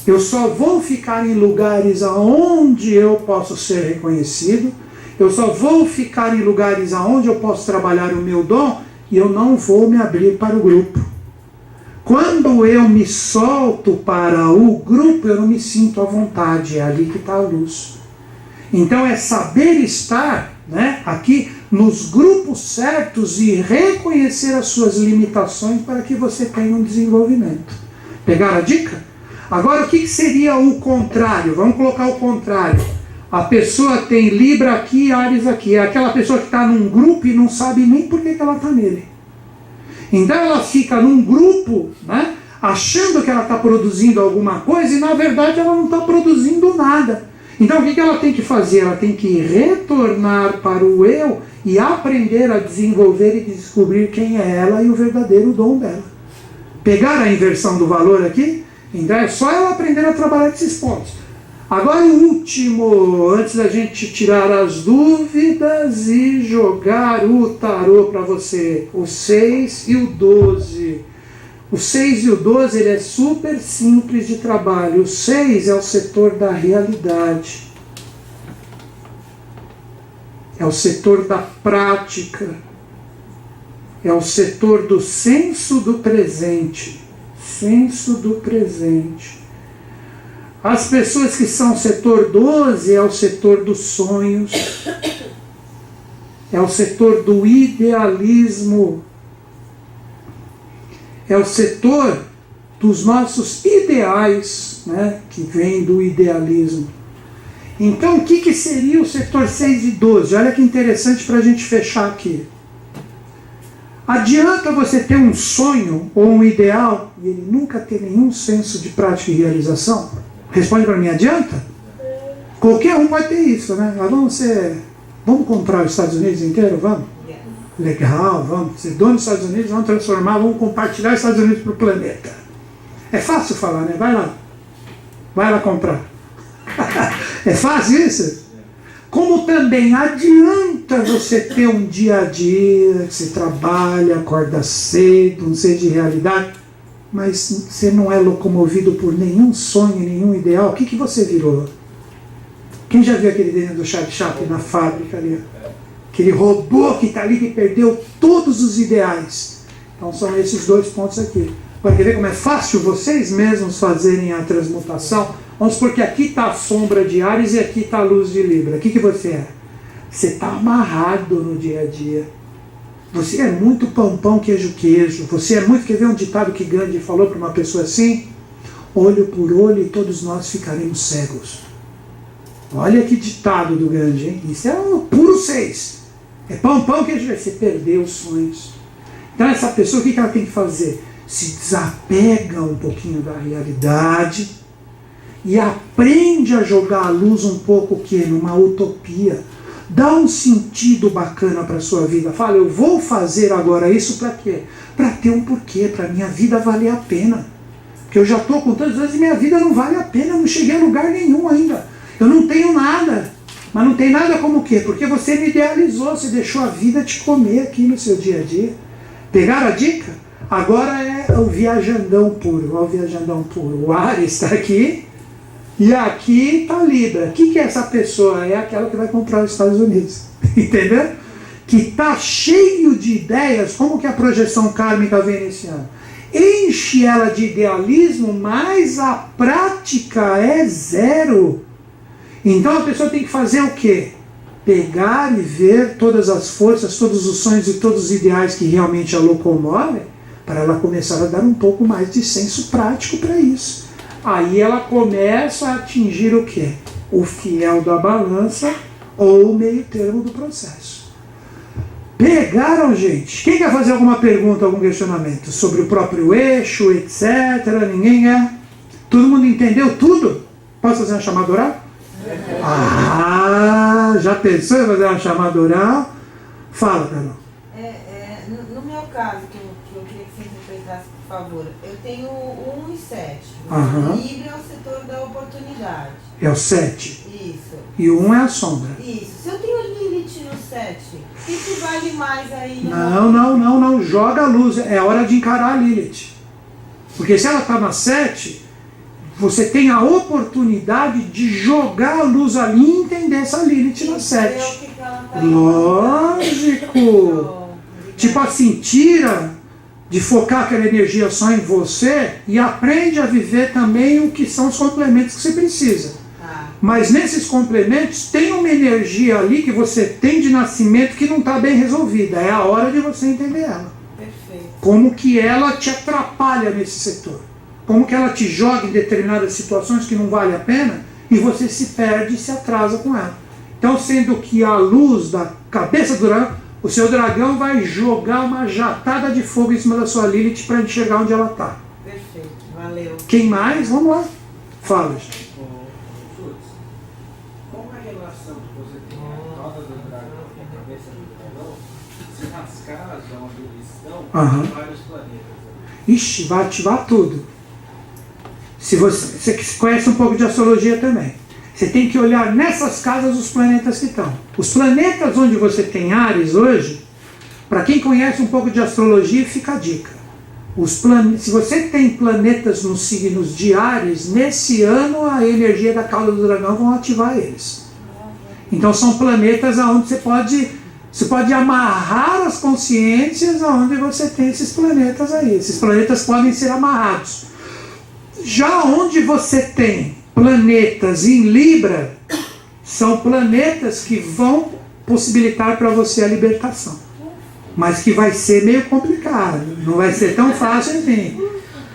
Eu só vou ficar em lugares aonde eu posso ser reconhecido. Eu só vou ficar em lugares aonde eu posso trabalhar o meu dom e eu não vou me abrir para o grupo. Quando eu me solto para o grupo, eu não me sinto à vontade. É ali que está a luz. Então é saber estar, né, aqui nos grupos certos e reconhecer as suas limitações para que você tenha um desenvolvimento. Pegaram a dica? Agora, o que seria o contrário? Vamos colocar o contrário. A pessoa tem Libra aqui e Áries aqui. É aquela pessoa que está num grupo e não sabe nem por que ela está nele. Então ela fica num grupo, né, achando que ela está produzindo alguma coisa e na verdade ela não está produzindo nada. Então o que ela tem que fazer? Ela tem que retornar para o eu e aprender a desenvolver e descobrir quem é ela e o verdadeiro dom dela. Pegar a inversão do valor aqui? Então é só ela aprender a trabalhar esses pontos. Agora o último, antes da gente tirar as dúvidas e jogar o tarô para você, o 6 e o 12. O 6 e o 12 ele é super simples de trabalho. O 6 é o setor da realidade. É o setor da prática. É o setor do senso do presente. Senso do presente. As pessoas que são setor 12 é o setor dos sonhos. É o setor do idealismo. É o setor dos nossos ideais, né, que vem do idealismo. Então, o que seria o setor 6 e 12? Olha que interessante para a gente fechar aqui. Adianta você ter um sonho ou um ideal e ele nunca ter nenhum senso de prática e realização? Responde para mim, adianta? Qualquer um vai ter isso, né? Vamos comprar os Estados Unidos inteiro? Vamos? Legal, vamos ser dono dos Estados Unidos, vamos transformar, vamos compartilhar os Estados Unidos para o planeta. É fácil falar, né? Vai lá comprar. É fácil isso? Como também adianta você ter um dia a dia, que você trabalha, acorda cedo, um ser de realidade, mas você não é locomovido por nenhum sonho, nenhum ideal. O que você virou? Quem já viu aquele desenho do Charlie Chaplin na fábrica ali? Aquele robô que está ali, que perdeu todos os ideais. Então são esses dois pontos aqui. Vai querer como é fácil vocês mesmos fazerem a transmutação? Vamos supor que aqui está a sombra de Áries e aqui está a luz de Libra. O que você é? Você está amarrado no dia a dia. Você é muito pão, queijo. Você é muito... Quer ver um ditado que Gandhi falou para uma pessoa assim? Olho por olho e todos nós ficaremos cegos. Olha que ditado do Gandhi, hein? Isso é o puro 6. É pão, queijo. Você perdeu os sonhos. Então essa pessoa, o que ela tem que fazer? Se desapega um pouquinho da realidade e aprende a jogar a luz um pouco o quê? Numa utopia. Dá um sentido bacana para a sua vida. Fala, eu vou fazer agora isso para quê? Para ter um porquê, para minha vida valer a pena. Porque eu já estou com tantas vezes e minha vida não vale a pena, eu não cheguei a lugar nenhum ainda. Eu não tenho nada. Mas não tem nada como o quê? Porque você me idealizou, você deixou a vida te comer aqui no seu dia a dia. Pegaram a dica? Agora é o viajandão puro. Olha o viajandão puro. O Áries está aqui e aqui está a Libra. O que é essa pessoa? É aquela que vai comprar os Estados Unidos. Entendeu? que está cheio de ideias, como que a projeção kármica vem nesse ano? Enche ela de idealismo, mas a prática é zero. Então a pessoa tem que fazer o quê? Pegar e ver todas as forças, todos os sonhos e todos os ideais que realmente a locomovem, para ela começar a dar um pouco mais de senso prático para isso. Aí ela começa a atingir o quê? O fiel da balança ou o meio termo do processo. Pegaram, gente? Quem quer fazer alguma pergunta, algum questionamento sobre o próprio eixo, etc? Ninguém quer? Todo mundo entendeu tudo? Posso fazer uma chamada oral? Ah, já pensou em fazer uma chamada oral? Fala, Carol. No meu caso, que eu queria que você interpretasse, por favor, eu tenho 1 e 7. Aham. O Libra é o setor da oportunidade. É o 7. Isso. E o 1 é a sombra. Isso. Se eu tenho Lilith no 7, o que vale mais aí? Não. Joga a luz. É hora de encarar a Lilith. Porque se ela está na 7, você tem a oportunidade de jogar a luz ali e entender essa Lilith na 7. Lógico. Tipo assim, tira de focar aquela energia só em você e aprende a viver também o que são os complementos que você precisa. Mas nesses complementos tem uma energia ali que você tem de nascimento que não está bem resolvida. É a hora de você entender ela. Perfeito. Como que ela te atrapalha nesse setor. Como que ela te joga em determinadas situações que não vale a pena e você se perde e se atrasa com ela. Então, sendo que a luz da cabeça do dragão, o seu dragão vai jogar uma jatada de fogo em cima da sua Lilith para enxergar onde ela está. Perfeito, valeu. Quem mais? Vamos lá. Fala, gente. Qual a relação que você tem com a cauda do dragão e a cabeça do dragão? Se nas casas onde eles estão, Aham. tem vários planetas. Ixi, vai ativar tudo. Se você conhece um pouco de astrologia também, você tem que olhar nessas casas os planetas que estão. Os planetas onde você tem Áries hoje, para quem conhece um pouco de astrologia, fica a dica. Se você tem planetas nos signos de Áries, nesse ano a energia da cauda do dragão vão ativar eles. Então são planetas onde você pode amarrar as consciências aonde você tem esses planetas aí. Esses planetas podem ser amarrados. Já onde você tem planetas em Libra, são planetas que vão possibilitar para você a libertação. Mas que vai ser meio complicado, não vai ser tão fácil assim.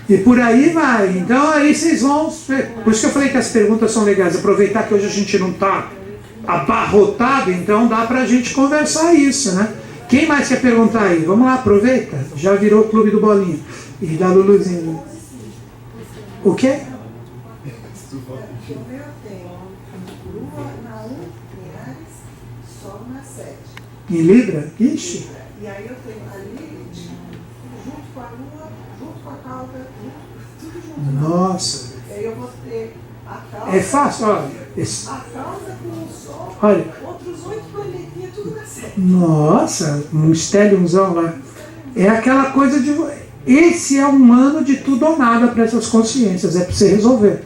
E por aí vai. Então aí vocês vão... Por isso que eu falei que as perguntas são legais. Aproveitar que hoje a gente não está abarrotado, então dá para a gente conversar isso, né? Quem mais quer perguntar aí? Vamos lá, aproveita. Já virou o clube do Bolinho. E da Luluzinha. O quê? O meu tem Lua na 1 em Áries, Sol na 7. Em Libra? Ixi. E aí eu tenho a Lilith junto com a Lua, junto com a cauda, tudo junto. Nossa. E aí eu vou ter a cauda. É fácil, olha. A cauda com o Sol, Olha. outros 8 planetinhas, tudo na 7. Nossa, um stelliumzão lá. É aquela coisa de... Esse é um ano de tudo ou nada para essas consciências, é para você resolver.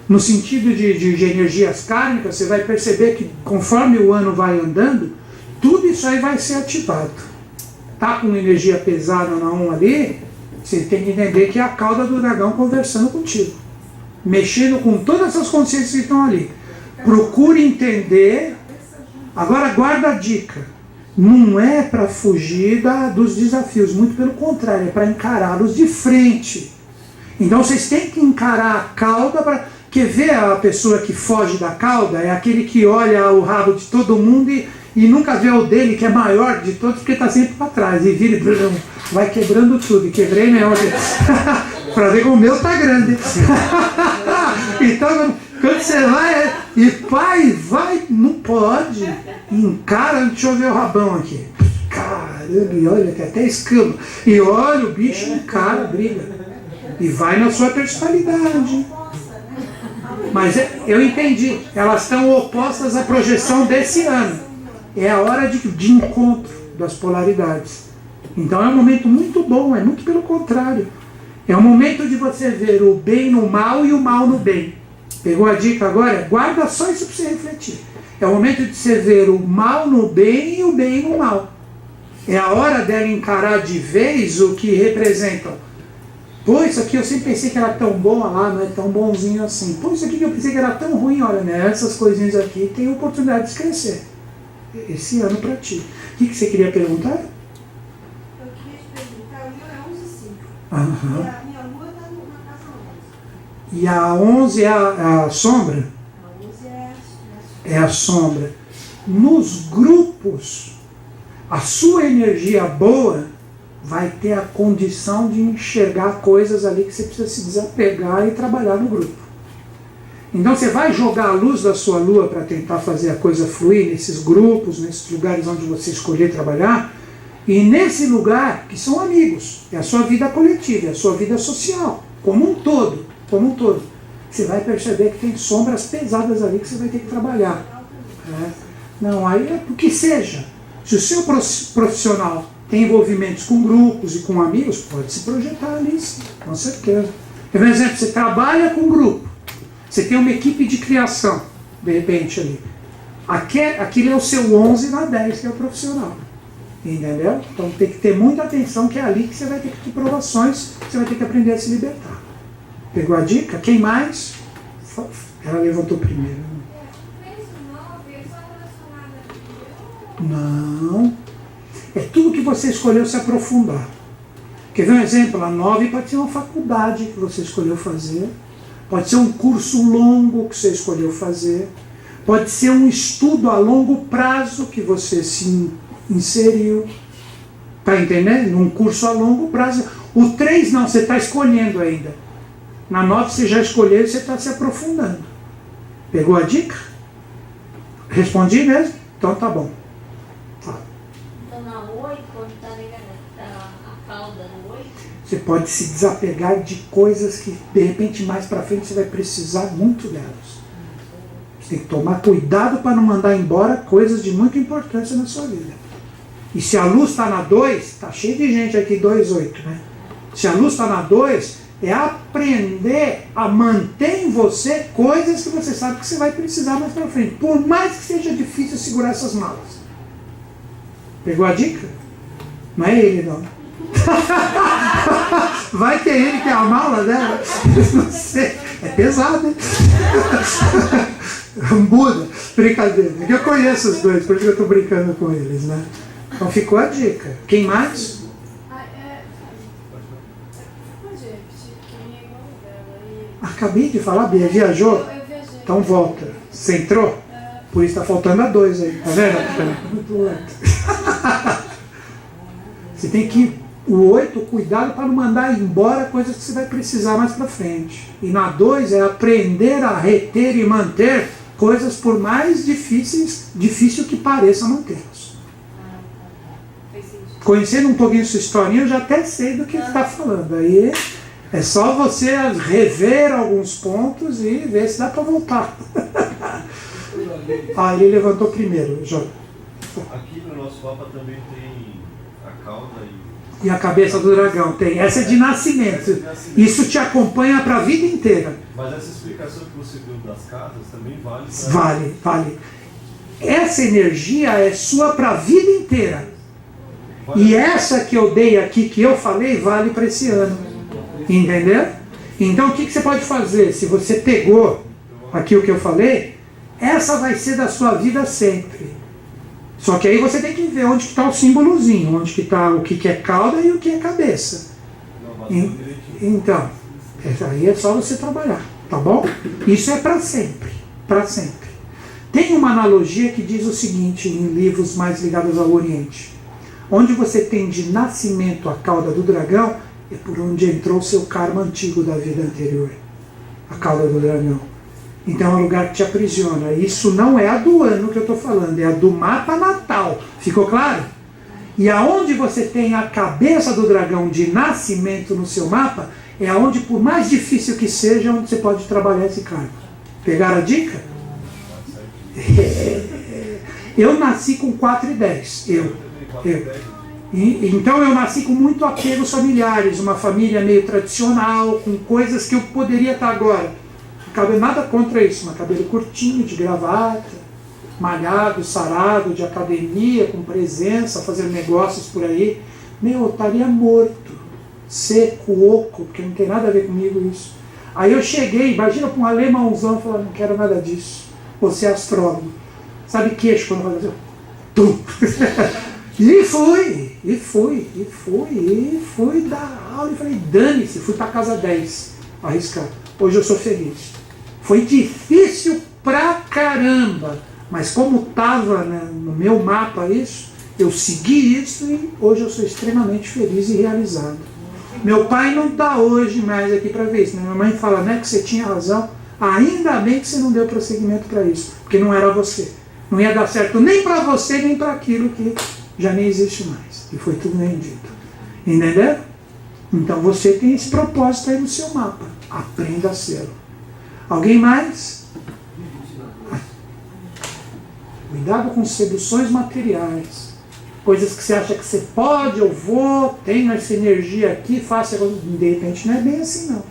No sentido de energias kármicas, você vai perceber que conforme o ano vai andando, tudo isso aí vai ser ativado. Tá com energia pesada na 1 ali, você tem que entender que é a cauda do dragão conversando contigo. Mexendo com todas essas consciências que estão ali. Procure entender. Agora guarda a dica. Não é para fugir dos desafios, muito pelo contrário, é para encará-los de frente. Então vocês têm que encarar a cauda para... Quer ver a pessoa que foge da cauda? É aquele que olha o rabo de todo mundo e nunca vê o dele, que é maior de todos, porque está sempre para trás. E vira e vai quebrando tudo. E quebrei, né? Para ver como o meu está grande. Então, quando você vai... E pai, vai, não pode. Encara, deixa eu ver o rabão aqui. Caramba, e olha que até escama. E olha, o bicho encara, briga. E vai na sua personalidade. Mas eu entendi, elas estão opostas à projeção desse ano. É a hora de encontro das polaridades. Então é um momento muito bom, é muito pelo contrário. É um momento de você ver o bem no mal e o mal no bem. Pegou a dica agora? Guarda só isso para você refletir. É o momento de você ver o mal no bem e o bem no mal. É a hora dela encarar de vez o que representam. Pô, isso aqui eu sempre pensei que era tão bom, lá não é tão bonzinho assim. Pô, isso aqui que eu pensei que era tão ruim, olha, né? Essas coisinhas aqui tem oportunidade de crescer. Esse ano para ti. O que você queria perguntar? Eu queria te perguntar, o meu é 11 e 5. Aham. E a minha lua está na casa 11. E a 11 é a sombra? A 11 É a sombra. Nos grupos, a sua energia boa vai ter a condição de enxergar coisas ali que você precisa se desapegar e trabalhar no grupo. Então você vai jogar a luz da sua lua para tentar fazer a coisa fluir nesses grupos, nesses lugares onde você escolher trabalhar, e nesse lugar, que são amigos, é a sua vida coletiva, é a sua vida social, como um todo, você vai perceber que tem sombras pesadas ali que você vai ter que trabalhar. Não, aí é o que seja. Se o seu profissional tem envolvimentos com grupos e com amigos, pode se projetar ali, sim, com certeza. Por exemplo, você trabalha com um grupo, você tem uma equipe de criação, de repente ali. Aquilo é o seu 11 na 10, que é o profissional. Entendeu? Então tem que ter muita atenção, que é ali que você vai ter que ter provações, você vai ter que aprender a se libertar. Pegou a dica? Quem mais? Ela levantou primeiro. Não. É tudo que você escolheu se aprofundar. Quer ver um exemplo? A 9 pode ser uma faculdade que você escolheu fazer. Pode ser um curso longo que você escolheu fazer. Pode ser um estudo a longo prazo que você se inseriu. Está entendendo? Um curso a longo prazo. O 3 não, você está escolhendo ainda. Na 9 você já escolheu e você está se aprofundando. Pegou a dica? Respondi mesmo? Então tá bom. Então na 8, quando está ligada a cauda no 8? Você pode se desapegar de coisas que de repente mais para frente você vai precisar muito delas. Você tem que tomar cuidado para não mandar embora coisas de muita importância na sua vida. E se a luz está na 2, está cheio de gente aqui 2,8, né? Se a luz está na 2, é aprender a manter em você coisas que você sabe que você vai precisar mais para frente. Por mais que seja difícil segurar essas malas. Pegou a dica? Não é ele, não. Vai ter ele que é a mala dela? Não sei. É pesado, hein? Buda. Brincadeira. É que eu conheço os dois, por isso que eu estou brincando com eles, né? Então ficou a dica. Quem mais? Acabei de falar, Bia. Viajou? Eu viajei. Então volta. Você entrou? Por isso está faltando a 2 aí. Tá vendo? Muito lento. Você tem que, o 8, cuidado para não mandar embora coisas que você vai precisar mais para frente. E na 2 é aprender a reter e manter coisas por mais difícil que pareça mantê-las. Conhecendo um pouquinho sua historinha, eu já até sei do que está falando. Aí é só você rever alguns pontos e ver se dá para voltar. Ele levantou primeiro, João. Aqui no nosso mapa também tem a cauda e a cabeça do dragão. Tem. Essa é de nascimento. Isso te acompanha para a vida inteira. Mas essa explicação que você deu das casas também vale para... Vale. Essa energia é sua para a vida inteira. E essa que eu dei aqui, que eu falei, vale para esse ano. Entendeu? Então o que você pode fazer? Se você pegou aqui o que eu falei, essa vai ser da sua vida sempre. Só que aí você tem que ver onde está o símbolozinho, onde que está o que é cauda e o que é cabeça. Então, aí é só você trabalhar, tá bom? Isso é para sempre, para sempre. Tem uma analogia que diz o seguinte em livros mais ligados ao Oriente. Onde você tem de nascimento a cauda do dragão, é por onde entrou o seu karma antigo da vida anterior. A cauda do dragão. Então é um lugar que te aprisiona. Isso não é a do ano que eu estou falando, é a do mapa natal. Ficou claro? E aonde você tem a cabeça do dragão de nascimento no seu mapa, é aonde, por mais difícil que seja, onde você pode trabalhar esse karma. Pegaram a dica? Eu nasci com 4 e 10. Então eu nasci com muito apegos familiares, uma família meio tradicional, com coisas que eu poderia estar agora. Não cabe nada contra isso, mas cabelo curtinho, de gravata, malhado, sarado, de academia, com presença, fazendo negócios por aí, eu estaria morto, seco, oco, porque não tem nada a ver comigo isso. Aí eu cheguei, imagina para um alemãozão, falando, não quero nada disso, você é astrólogo. Sabe queixo quando faz assim? Tum! E fui dar aula e falei, dane-se, fui para casa 10, arriscar. Hoje eu sou feliz. Foi difícil pra caramba, mas como estava, né, no meu mapa isso, eu segui isso e hoje eu sou extremamente feliz e realizado. Meu pai não está hoje mais aqui para ver isso. Minha mãe fala, né, que você tinha razão, ainda bem que você não deu prosseguimento para isso, porque não era você. Não ia dar certo nem para você, nem para aquilo que já nem existe mais. E foi tudo vendido. Entendeu? Então você tem esse propósito aí no seu mapa. Aprenda a ser. Alguém mais? Cuidado com seduções materiais. Coisas que você acha que você pode, eu vou, tenho essa energia aqui, faço. De repente não é bem assim não.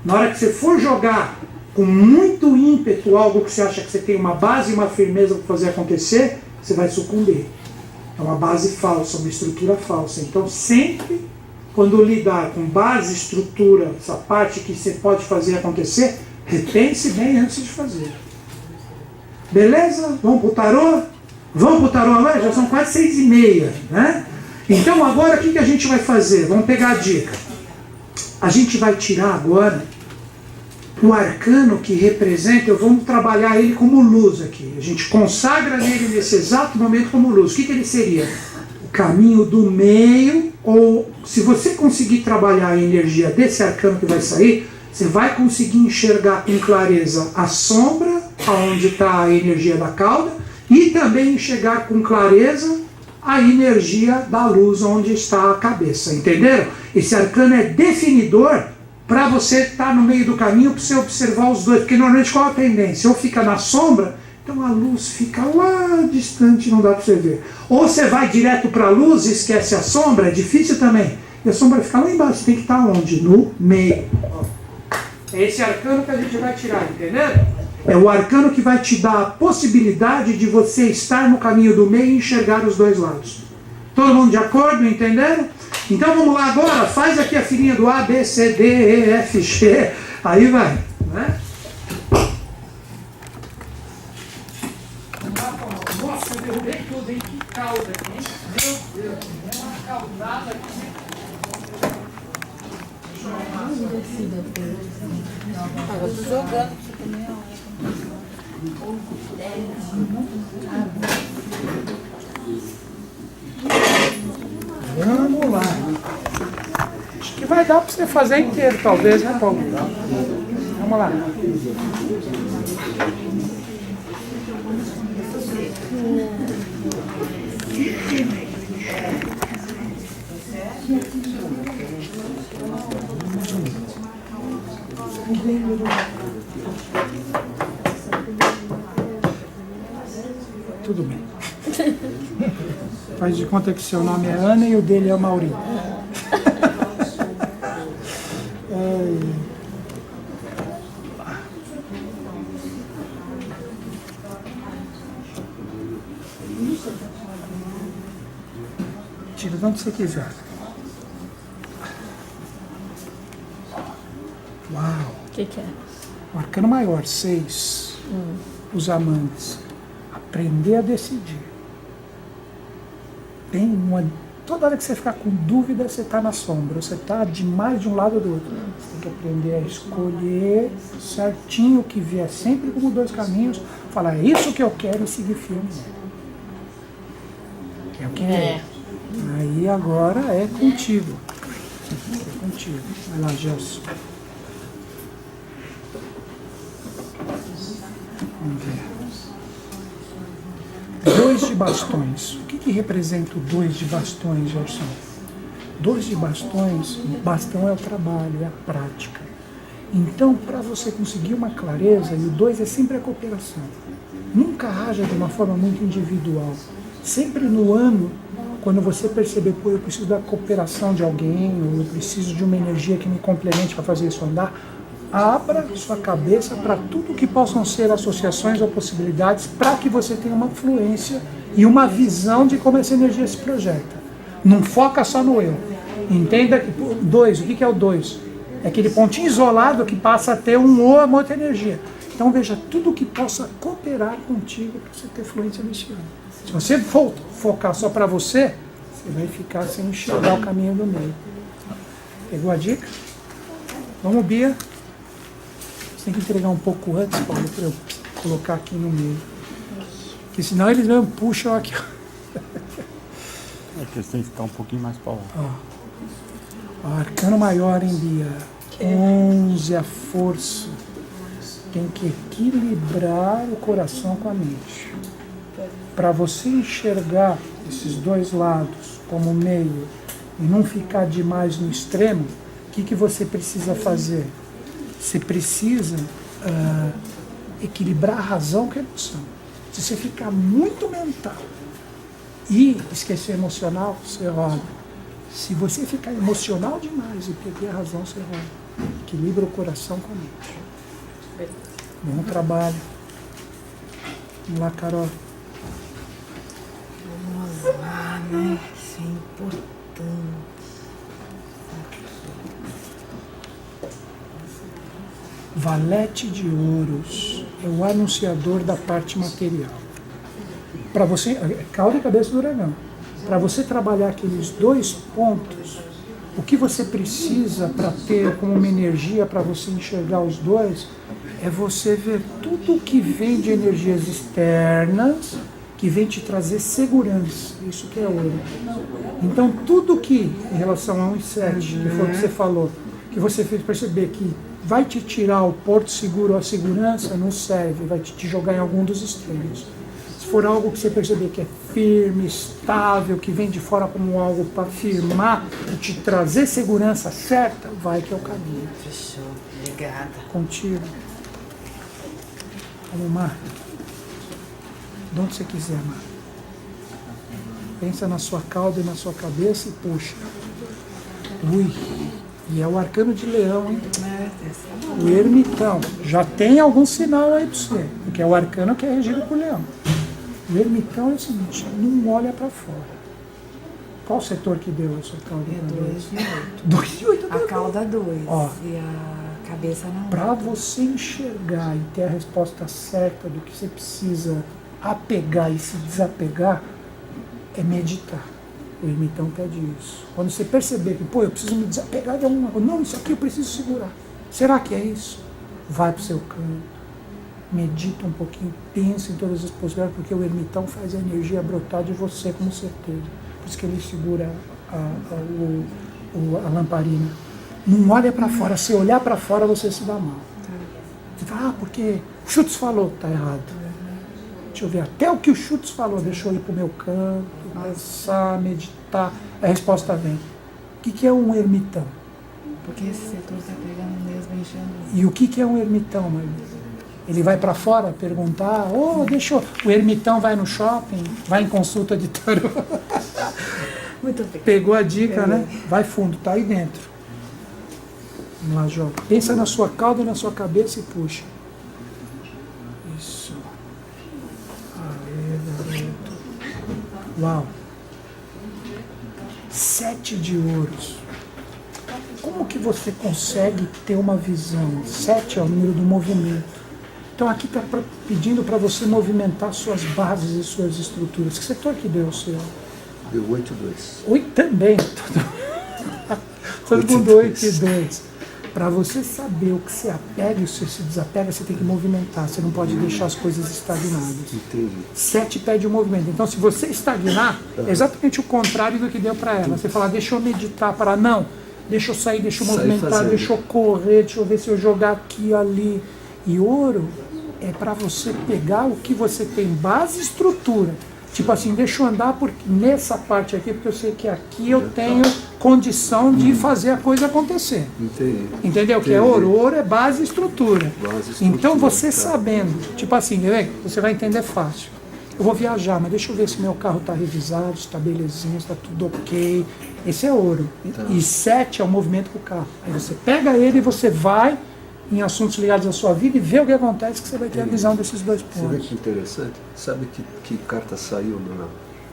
Na hora que você for jogar com muito ímpeto algo que você acha que você tem uma base e uma firmeza para fazer acontecer, você vai sucumbir. É uma base falsa, uma estrutura falsa. Então sempre, quando lidar com base, estrutura, essa parte que você pode fazer acontecer, repense bem antes de fazer. Beleza? Vamos pro tarô? Vamos pro tarô agora? Já são quase 6h30, né? Então agora o que a gente vai fazer? Vamos pegar a dica. A gente vai tirar agora o arcano que representa, vamos trabalhar ele como luz aqui. A gente consagra nele nesse exato momento como luz. O que ele seria? O caminho do meio, ou se você conseguir trabalhar a energia desse arcano que vai sair, você vai conseguir enxergar com clareza a sombra, onde está a energia da cauda, e também enxergar com clareza a energia da luz, onde está a cabeça. Entenderam? Esse arcano é definidor para você estar no meio do caminho, para você observar os dois. Porque normalmente qual a tendência? Ou fica na sombra, então a luz fica lá distante, não dá para você ver. Ou você vai direto para a luz e esquece a sombra, é difícil também. E a sombra fica lá embaixo, você tem que estar onde? No meio. É esse arcano que a gente vai tirar, entendeu? É o arcano que vai te dar a possibilidade de você estar no caminho do meio e enxergar os dois lados. Todo mundo de acordo, entenderam? Então vamos lá agora, faz aqui a filinha do A, B, C, D, E, F, G, aí vai, né? Nossa, eu derrubei tudo, hein? Que calda aqui, hein? Meu Deus, é uma caudada aqui. Eu tô jogando isso também. Vamos lá. Acho que vai dar para você fazer inteiro, talvez, né, Paulo? Vamos lá. Tudo bem. Faz de conta que seu nome é Ana e o dele é Maurício. Tira de onde você quiser. Uau! O que é? O arcano maior, 6. Os amantes. Aprender a decidir. Toda hora que você ficar com dúvida, você está na sombra. Você está demais de um lado ou do outro. Você tem que aprender a escolher certinho o que vier, sempre como 2 caminhos. Falar, é isso que eu quero e seguir firme. É o que é. Aí agora é contigo. É contigo. Vai lá, Gelson. Vamos ver. 2 de bastões. O que representa o 2 de bastões, Gerson? 2 de bastões, o bastão é o trabalho, é a prática. Então, para você conseguir uma clareza, e o 2 é sempre a cooperação. Nunca haja de uma forma muito individual. Sempre no ano, quando você perceber, pô, eu preciso da cooperação de alguém, ou eu preciso de uma energia que me complemente para fazer isso andar, abra sua cabeça para tudo que possam ser associações ou possibilidades para que você tenha uma fluência e uma visão de como essa energia se projeta. Não foca só no eu. Entenda que 2, o que é o 2? É aquele pontinho isolado que passa a ter um ou uma outra energia. Então veja tudo que possa cooperar contigo para você ter fluência nesse ano. Se você for focar só para você, você vai ficar sem enxergar o caminho do meio. Pegou a dica? Vamos, Bia. Você tem que entregar um pouco antes, Paulo, para eu colocar aqui no meio. Porque senão eles mesmo puxam aqui. É que eles têm que ficar um pouquinho mais para lá. Ó, arcano maior, hein, Bia? 11, a força. Tem que equilibrar o coração com a mente. Para você enxergar esses dois lados como meio e não ficar demais no extremo, o que você precisa fazer? Você precisa equilibrar a razão com a emoção. Se você ficar muito mental e esquecer emocional, você roda. Se você ficar emocional demais e perder a razão, você roda. Equilibra o coração com a mente. Bom trabalho. Vamos lá, Carol. Vamos lá, né? Isso é importante. Valete de ouros é o anunciador da parte material. Para você, cauda e cabeça do dragão. Para você trabalhar aqueles 2 pontos, o que você precisa para ter como uma energia para você enxergar os 2 é você ver tudo que vem de energias externas que vem te trazer segurança. Isso que é ouro. Então tudo que, em relação a 1 e 7, que foi o que você falou, que você fez perceber que vai te tirar o porto seguro, a segurança, não serve, vai te jogar em algum dos extremos. Se for algo que você perceber que é firme, estável, que vem de fora como algo para firmar e te trazer segurança certa, vai que é o caminho. Fechou. Obrigada. Contigo. Vamos, Mar. De onde você quiser, Mar. Pensa na sua cauda e na sua cabeça e puxa. Ui. E é o arcano de leão, hein? O ermitão. Já tem algum sinal aí para você, porque é o arcano que é regido por leão. O ermitão é o seguinte, não olha para fora. Qual setor que deu a sua cauda? É 2 e 8. 2 e 8. A cauda 2 Ó, e a cabeça não. para você enxergar e ter a resposta certa do que você precisa apegar e se desapegar, é meditar. O ermitão pede isso. Quando você perceber que, eu preciso me desapegar de alguma coisa, não, isso aqui eu preciso segurar. Será que é isso? Vai para o seu canto, medita um pouquinho, pensa em todas as possibilidades, porque o ermitão faz a energia brotar de você com certeza. Por isso que ele segura a lamparina. Não olha para fora. Se olhar para fora, você se dá mal. Você fala, porque o Schutz falou, tá errado. Deixa eu ver, até o que o Schutz falou, deixa eu ir para o meu canto, pensar, meditar, a resposta vem. O que é um ermitão? Porque esse setor está pegando mesmo, enchendo. E o que é um ermitão, Maria? Ele vai para fora perguntar, o ermitão vai no shopping, vai em consulta de tarô. Muito bem. Pegou a dica, né? Vai fundo, tá aí dentro. Vamos lá, joga. Pensa na sua cauda, na sua cabeça e puxa. Isso. Garoto. Uau. 7 de ouros. Como que você consegue ter uma visão? 7 é o número do movimento. Então aqui está pedindo para você movimentar suas bases e suas estruturas. Que setor que deu o seu? Deu 8-2. 8 também. Todo mundo 8 e 2. Para você saber o que você apega e o que você se desapega, você tem que movimentar. Você não pode deixar as coisas estagnadas. Entendi. 7 pede o movimento. Então, se você estagnar, é exatamente o contrário do que deu para ela. Você fala, deixa eu meditar, para não. Deixa eu sair, deixa eu movimentar, fazendo. deixa eu correr, deixa eu ver se eu jogar aqui, ali. E ouro é para você pegar o que você tem base e estrutura. Tipo assim, deixa eu andar nessa parte aqui, porque eu sei que aqui eu tenho condição de fazer a coisa acontecer. Entendi. Entendeu? O que é ouro? Ouro é base e estrutura. Base e estrutura, Então você tá. sabendo, tipo assim, você vai entender fácil. Eu vou viajar, mas deixa eu ver se meu carro está revisado, se está belezinha, se está tudo ok. Esse é ouro. Tá. E 7 é o movimento com o carro. Aí você pega ele e você vai em assuntos ligados à sua vida e ver o que acontece, que você vai ter a visão desses dois Você vê pontos. que interessante? Sabe que carta saiu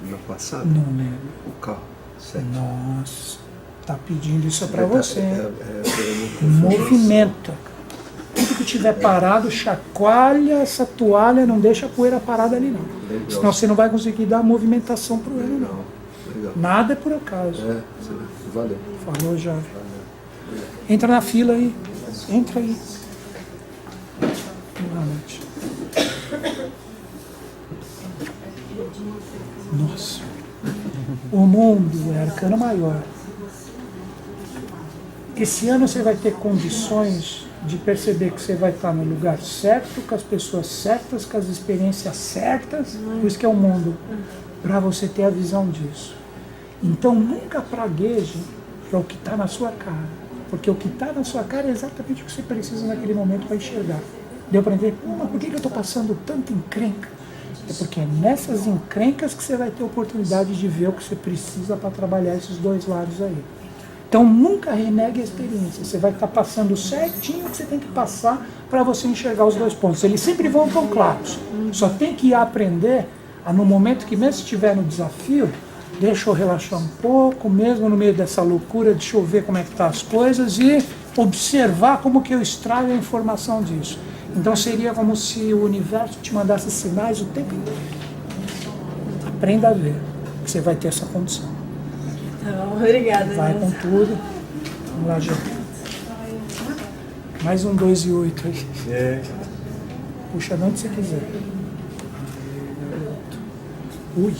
na passada? Não lembro. O carro 7. Nossa, tá pedindo isso para você. É Movimenta. Tudo que tiver parado, chacoalha essa toalha, não deixa a poeira parada ali não. Legal. Senão você não vai conseguir dar movimentação para ele não. Legal. Nada é por acaso. Valeu. Falou, jovem. Entra na fila aí. Entra aí. Boa noite. Nossa. O mundo é arcano maior. Esse ano você vai ter condições de perceber que você vai estar no lugar certo, com as pessoas certas, com as experiências certas, por isso que é o mundo, para você ter a visão disso. Então nunca pragueje para o que está na sua cara, porque o que está na sua cara é exatamente o que você precisa naquele momento para enxergar. Deu para entender? Mas por que eu estou passando tanta encrenca? É porque é nessas encrencas que você vai ter oportunidade de ver o que você precisa para trabalhar esses dois lados aí. Então nunca renegue a experiência, você vai estar passando certinho o que você tem que passar para você enxergar os dois pontos. Eles sempre vão tão claros, só tem que aprender a, no momento que mesmo estiver no desafio, deixa eu relaxar um pouco, mesmo no meio dessa loucura, deixa eu ver como é que estão as coisas e observar como que eu extraio a informação disso. Então seria como se o universo te mandasse sinais o tempo inteiro. Aprenda a ver, que você vai ter essa condição. Obrigada. Vai com tudo. Vamos lá, gente. Mais um 2 e 8 aí. Puxa de onde você quiser. Ui,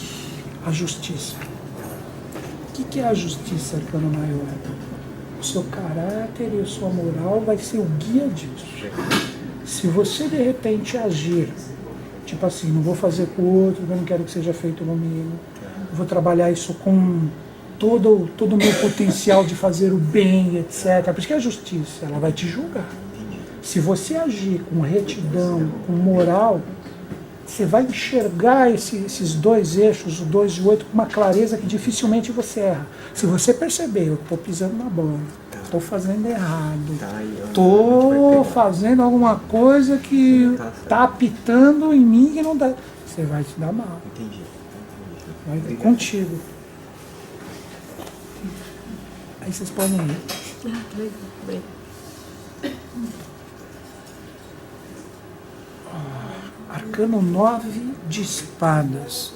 a justiça. O que é a justiça, arcano maior? O seu caráter e a sua moral vai ser o guia disso. Se você de repente agir, tipo assim, não vou fazer com o outro, eu não quero que seja feito comigo, vou trabalhar isso com todo o meu potencial de fazer o bem, etc. Por isso que a justiça, ela vai te julgar. Se você agir com retidão, com moral, você vai enxergar esses dois eixos, o 2 e o 8, com uma clareza que dificilmente você erra. Se você perceber, eu estou pisando na bola, estou fazendo errado, estou fazendo alguma coisa que está apitando em mim que não dá, você vai se dar mal. Vai ver contigo. Aí vocês podem ir. Arcano 9 de espadas.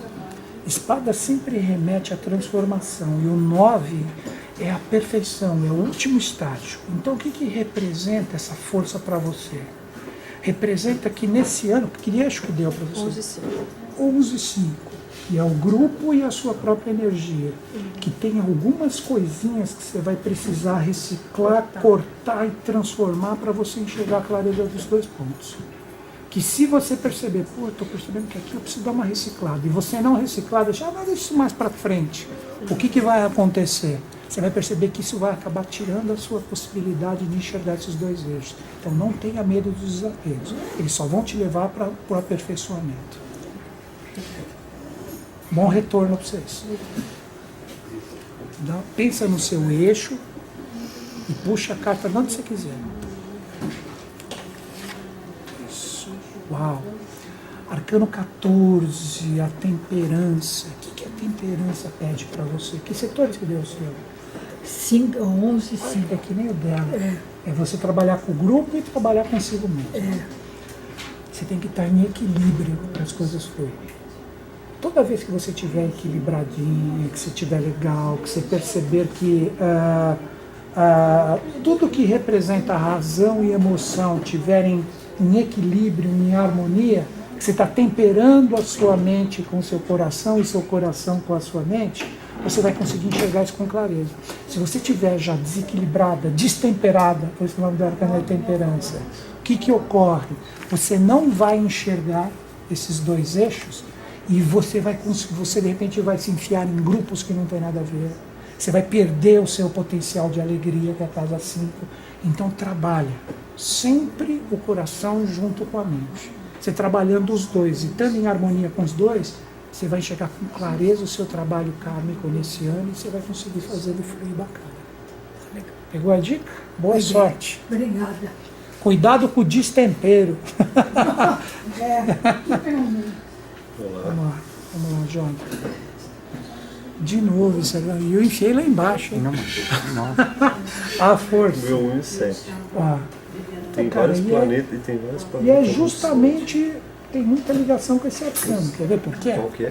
Espada sempre remete à transformação. E o 9 é a perfeição, é o último estágio. Então o que representa essa força para você? Representa que nesse ano, que eixo que deu para você? 11,5. Que é o grupo e a sua própria energia, que tem algumas coisinhas que você vai precisar reciclar, cortar e transformar para você enxergar a clareza dos dois pontos. Que se você perceber, pô, eu estou percebendo que aqui eu preciso dar uma reciclada, e você não reciclar, deixar, mas deixa isso mais para frente. O que vai acontecer? Você vai perceber que isso vai acabar tirando a sua possibilidade de enxergar esses dois eixos. Então não tenha medo dos desafios, eles só vão te levar para o aperfeiçoamento. Bom retorno para vocês. Pensa no seu eixo e puxa a carta de onde você quiser. Isso. Uau. Arcano 14, a temperança. O que a temperança pede para você? Que setores que deu o seu? 5, 11, 5. É que nem o dela. É você trabalhar com o grupo e trabalhar consigo mesmo. Você tem que estar em equilíbrio para as coisas fluírem. Toda vez que você estiver equilibradinho, que você estiver legal, que você perceber que tudo que representa razão e emoção estiverem em equilíbrio, em harmonia, que você está temperando a sua mente com o seu coração e seu coração com a sua mente, você vai conseguir enxergar isso com clareza. Se você estiver já desequilibrada, destemperada, por isso que o nome do arcano é temperança, o que ocorre? Você não vai enxergar esses dois eixos, e você de repente vai se enfiar em grupos que não tem nada a ver. Você vai perder o seu potencial de alegria, que é a casa 5. Então trabalha sempre o coração junto com a mente. Você trabalhando os dois e estando em harmonia com os dois, você vai enxergar com clareza o seu trabalho kármico nesse ano e você vai conseguir fazer ele fluir bacana. Pegou a dica? Boa sorte. Obrigada. Cuidado com o destempero. Olá. Vamos lá, João. De novo, isso aí. E eu enfiei lá embaixo. Hein? Não, mas A força. Meu 1 e 7. Ó. Tem Cara, vários e planetas e tem vários E planetas. é justamente, tem muita ligação com esse arcano. Quer ver por quê? Qual que é?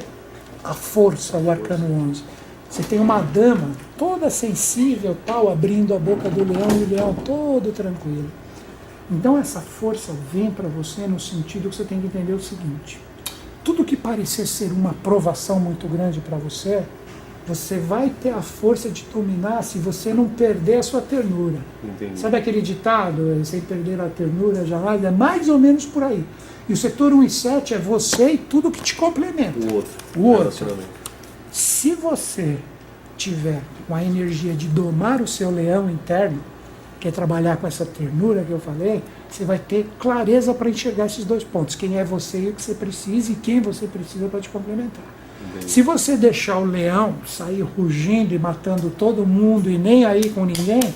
A força, o arcano 11. Você tem uma dama toda sensível, tal, abrindo a boca do leão e o leão todo tranquilo. Então essa força vem para você no sentido que você tem que entender o seguinte: tudo que parecer ser uma provação muito grande para você, você vai ter a força de dominar se você não perder a sua ternura. Entendi. Sabe aquele ditado, sem perder a ternura jamais? É mais ou menos por aí. E o setor 1 e 7 é você e tudo que te complementa. O outro. O outro. Relacionamento. Se você tiver com a energia de domar o seu leão interno, que é trabalhar com essa ternura que eu falei, você vai ter clareza para enxergar esses dois pontos. Quem é você e o que você precisa e quem você precisa para te complementar. Entendi. Se você deixar o leão sair rugindo e matando todo mundo e nem aí com ninguém,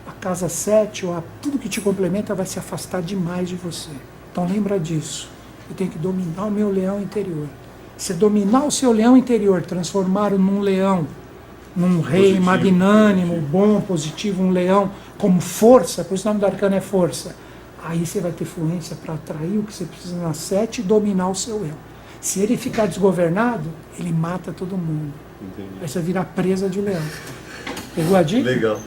a casa 7 ou tudo que te complementa vai se afastar demais de você. Então lembra disso. Eu tenho que dominar o meu leão interior. Se dominar o seu leão interior, transformá-lo num leão, num rei Positivo, magnânimo, bom, positivo, um leão como força, por isso o nome do arcano é força. Aí você vai ter fluência para atrair o que você precisa na 7 e dominar o seu eu. Se ele ficar desgovernado, ele mata todo mundo. Entendi. Aí você virar presa de leão. Pegou a dica? Legal.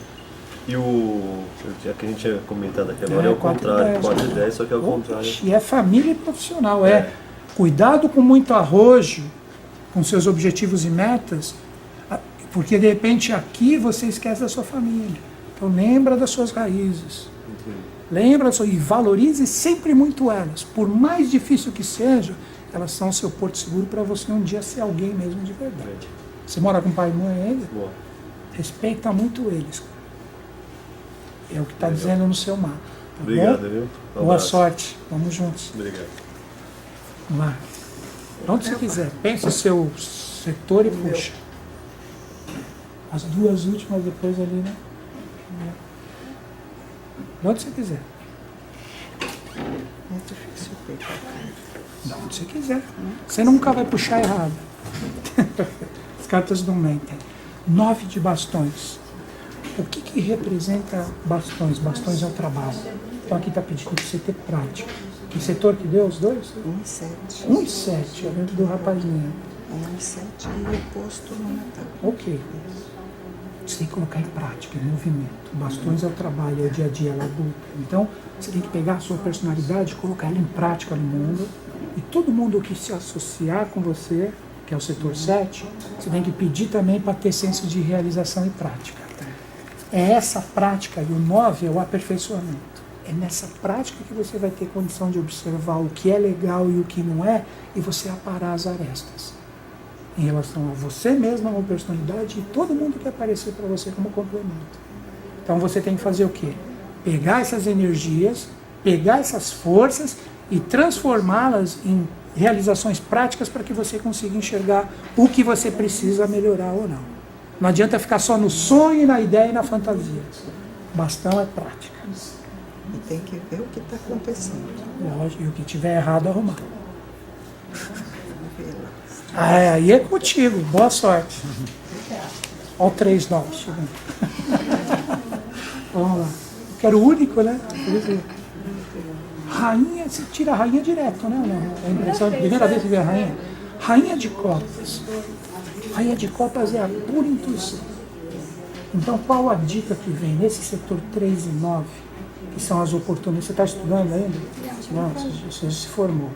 E o que a gente tinha comentado aqui agora é o 4 e contrário, 10, 4 e né? 10, só que é o contrário. E é família e profissional. É cuidado com muito arrojo, com seus objetivos e metas, porque de repente aqui você esquece da sua família. Então lembra das suas raízes. Lembra e valorize sempre muito elas. Por mais difícil que seja, elas são o seu porto seguro para você um dia ser alguém mesmo de verdade. Você mora com pai e mãe ainda? Boa. Respeita muito eles. É o que está dizendo no seu mapa. Tá Obrigado, bom? viu? Boa abraço. sorte. Vamos juntos. Obrigado. Vamos lá. Onde você quiser. Pensa o seu setor e puxa. As duas últimas depois ali, né? Onde você quiser. É difícil pegar. De onde você quiser. Você nunca vai puxar errado. As cartas não mentem. 9 de bastões. O que representa bastões? Bastões é o trabalho. Então aqui está pedindo para você ter prática. Que setor que deu os dois? 1 e 7. 1 e 7, é dentro do rapazinho. 1 e 7 e oposto no Natal. Ok. Você tem que colocar em prática, em movimento. Bastões é o trabalho, é o dia a dia, é a luta. Então, você tem que pegar a sua personalidade e colocar ela em prática no mundo. E todo mundo que se associar com você, que é o setor 7, você tem que pedir também para ter senso de realização e prática. É essa prática, e o 9 é o aperfeiçoamento. É nessa prática que você vai ter condição de observar o que é legal e o que não é, e você aparar as arestas em relação a você mesmo, a uma personalidade e todo mundo que aparecer para você como complemento. Então você tem que fazer o quê? Pegar essas energias, pegar essas forças e transformá-las em realizações práticas para que você consiga enxergar o que você precisa melhorar ou não. Não adianta ficar só no sonho, na ideia e na fantasia. Bastão é prática. E tem que ver o que está acontecendo. Lógico, e o que tiver errado, arrumar. Vê lá. Aí é contigo. Boa sorte. Olha o 3, 9 chegando. Vamos lá. Eu quero o único, né? Rainha, você tira a rainha direto, né? Não, é a impressão, primeira vez que vê a rainha. Rainha de copas. Rainha de copas é a pura intuição. Então, qual a dica que vem nesse setor 3 e 9, que são as oportunidades? Você está estudando ainda? Não, você se formou.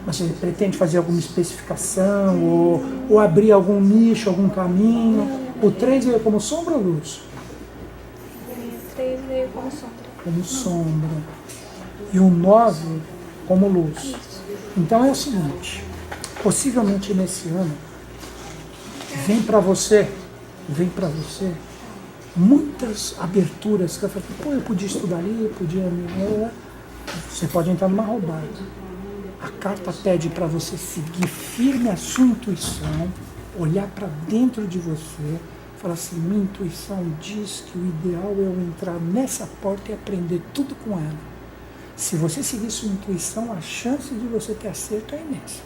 Mas você pretende fazer alguma especificação ou abrir algum nicho, algum caminho? O 3 veio como sombra ou luz? 3 veio como sombra. Como sombra. E o 9 como luz. Então é o seguinte, possivelmente nesse ano, vem para você muitas aberturas. Você vai falar, pô, eu podia estudar ali, podia... Você pode entrar numa roubada. A carta pede para você seguir firme a sua intuição, olhar para dentro de você, falar assim, minha intuição diz que o ideal é eu entrar nessa porta e aprender tudo com ela. Se você seguir sua intuição, a chance de você ter acerto é imensa.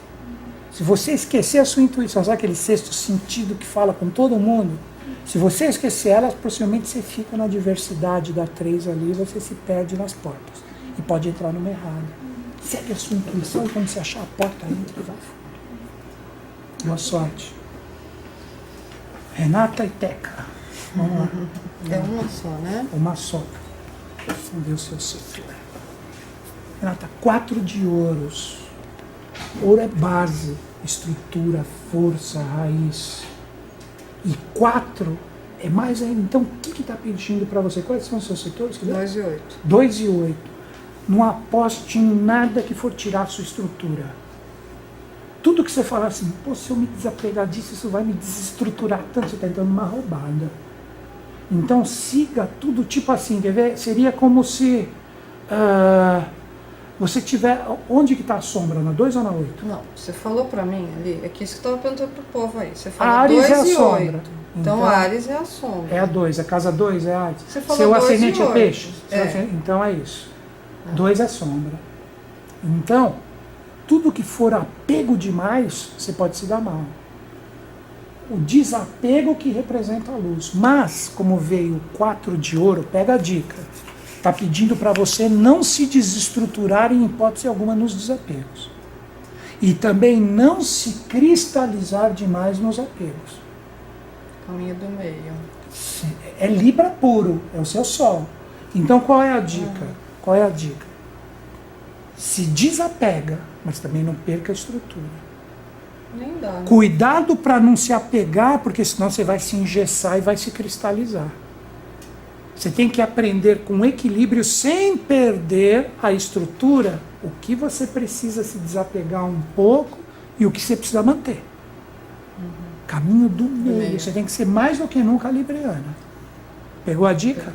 Se você esquecer a sua intuição, sabe aquele sexto sentido que fala com todo mundo? Se você esquecer ela, possivelmente você fica na diversidade da 3 ali, você se perde nas portas. E pode entrar numa errada. Segue a sua intuição e quando você achar a porta, entra e vai. Boa sorte. Renata e Teca. Vamos lá. É uma só, né? Uma só. Acender o seu ciclo. Renata, 4 de ouros. Ouro é base, estrutura, força, raiz. E 4 é mais ainda. Então, o que está pedindo para você? Quais são os seus setores? 2 e 8. 2 e 8. Não aposte em nada que for tirar a sua estrutura. Tudo que você falar assim, pô, se eu me desapegar disso, isso vai me desestruturar tanto, você está entrando numa roubada. Então siga tudo tipo assim, quer ver? Seria como se você tiver... Onde que está a sombra? Na 2 ou na 8? Não, você falou pra mim ali, é que isso que eu estava perguntando pro povo aí. Você falou A Áries 2 é a e sombra. 8. Então a Áries é a sombra. É a 2, a casa 2 é a Áries. Você falou Seu 2 e ascendente é 8. peixe? É. Então é isso. 2 é sombra. Então, tudo que for apego demais, você pode se dar mal. O desapego que representa a luz. Mas, como veio o 4 de ouro, pega a dica. Está pedindo para você não se desestruturar em hipótese alguma nos desapegos. E também não se cristalizar demais nos apegos. Caminho do meio. É Libra puro, é o seu sol. Então qual é a dica? Qual é a dica? Se desapega, mas também não perca a estrutura. Nem dá. Né? Cuidado para não se apegar, porque senão você vai se engessar e vai se cristalizar. Você tem que aprender com equilíbrio, sem perder a estrutura, o que você precisa se desapegar um pouco e o que você precisa manter. Caminho do meio. Você tem que ser mais do que nunca libriana. Pegou a dica?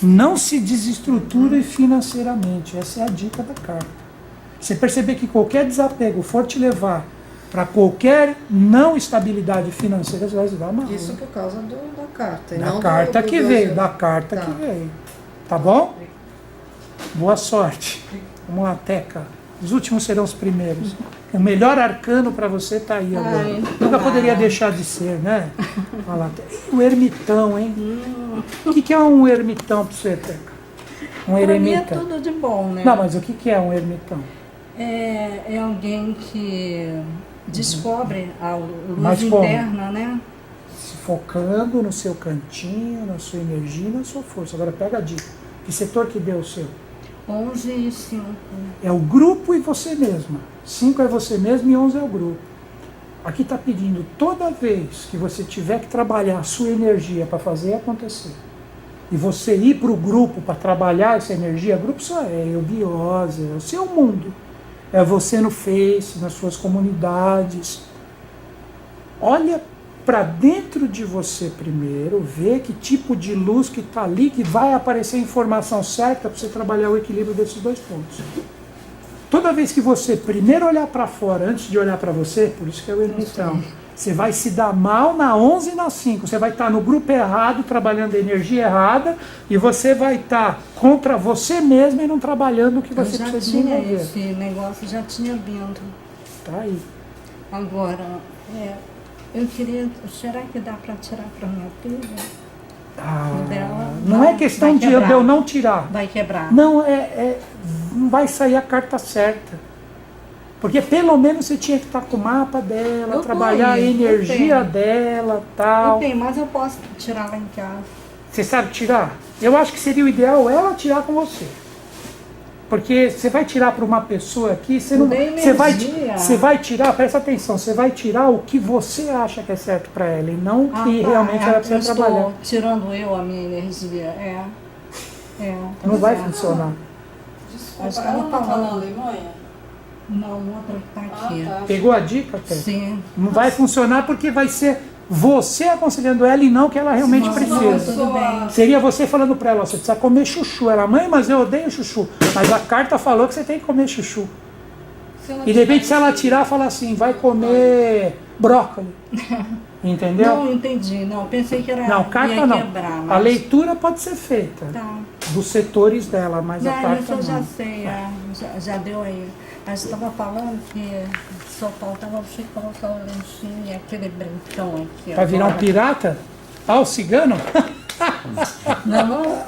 Não se desestruture financeiramente. Essa é a dica da carta. Você perceber que qualquer desapego for te levar para qualquer não estabilidade financeira, você vai se dar mal. Isso por causa da carta. E Da não carta que dois veio, e- da carta Tá. que veio. Tá bom? Boa sorte. Vamos lá, Teca. Os últimos serão os primeiros. O melhor arcano para você está aí agora. Ai, Nunca poderia deixar de ser, né? Olha lá. E o ermitão, hein? O que é um ermitão para você, Teca? Um Para mim é eremita? tudo de bom, né? Não, mas o que é um ermitão? É alguém que descobre a luz Mas como? interna, né? Se focando no seu cantinho, na sua energia e na sua força. Agora pega a dica. Que setor que deu o seu? 11 e 5. É o grupo e você mesma. 5 é você mesmo e 11 é o grupo. Aqui está pedindo, toda vez que você tiver que trabalhar a sua energia para fazer acontecer, e você ir para o grupo para trabalhar essa energia, grupo só é eubiose, é o seu mundo. É você no Face, nas suas comunidades. Olha para dentro de você primeiro, vê que tipo de luz que está ali, que vai aparecer a informação certa para você trabalhar o equilíbrio desses dois pontos. Toda vez que você primeiro olhar para fora, antes de olhar para você, por isso que é o ermitão, você vai se dar mal na 11 e na 5. Você vai estar no grupo errado, trabalhando a energia errada, e você vai estar contra você mesmo e não trabalhando o que Eu você já precisa tinha desenvolver. esse negócio, já tinha vindo. Tá aí. Agora, eu queria... Será que dá para tirar para minha filha? Dela, não é questão vai de quebrar. eu não tirar. Vai quebrar. Não, não vai sair a carta certa. Porque pelo menos você tinha que estar com o mapa dela, Eu trabalhar a tenho, eu energia tenho. dela, Eu tal. tenho, mas eu posso tirar lá em casa. Você sabe tirar? Eu acho que seria o ideal ela tirar com você. Porque você vai tirar para uma pessoa aqui, você não, Dei energia. você vai tirar, presta atenção, você vai tirar o que você acha que é certo para ela e não o que realmente ela precisa eu trabalhar. estou tirando a minha energia. Não vai certo. funcionar. Acho que Ela ela não tá tá na lá. Alemanha? Não, outra que tá aqui. tá. Pegou a dica, Pedro? Sim. Não vai funcionar porque vai ser você aconselhando ela e não o que ela realmente Não, precisa. tudo bem. Seria você falando para ela, ó, você precisa comer chuchu. Ela, mãe, mas eu odeio chuchu. Mas a carta falou que você tem que comer chuchu. E de repente se ela tirar, fala assim, vai comer brócolis. Entendeu? Não entendi, não. Pensei que era Não, carta ia não. quebrar. A Mas... leitura pode ser feita. Tá. dos setores dela, mas a Não, carta isso eu já não. sei, já deu aí. Mas estava falando que só faltava você colocar o lencinho e aquele brincão aqui. Vai virar um agora. pirata? Ah, o cigano? Não,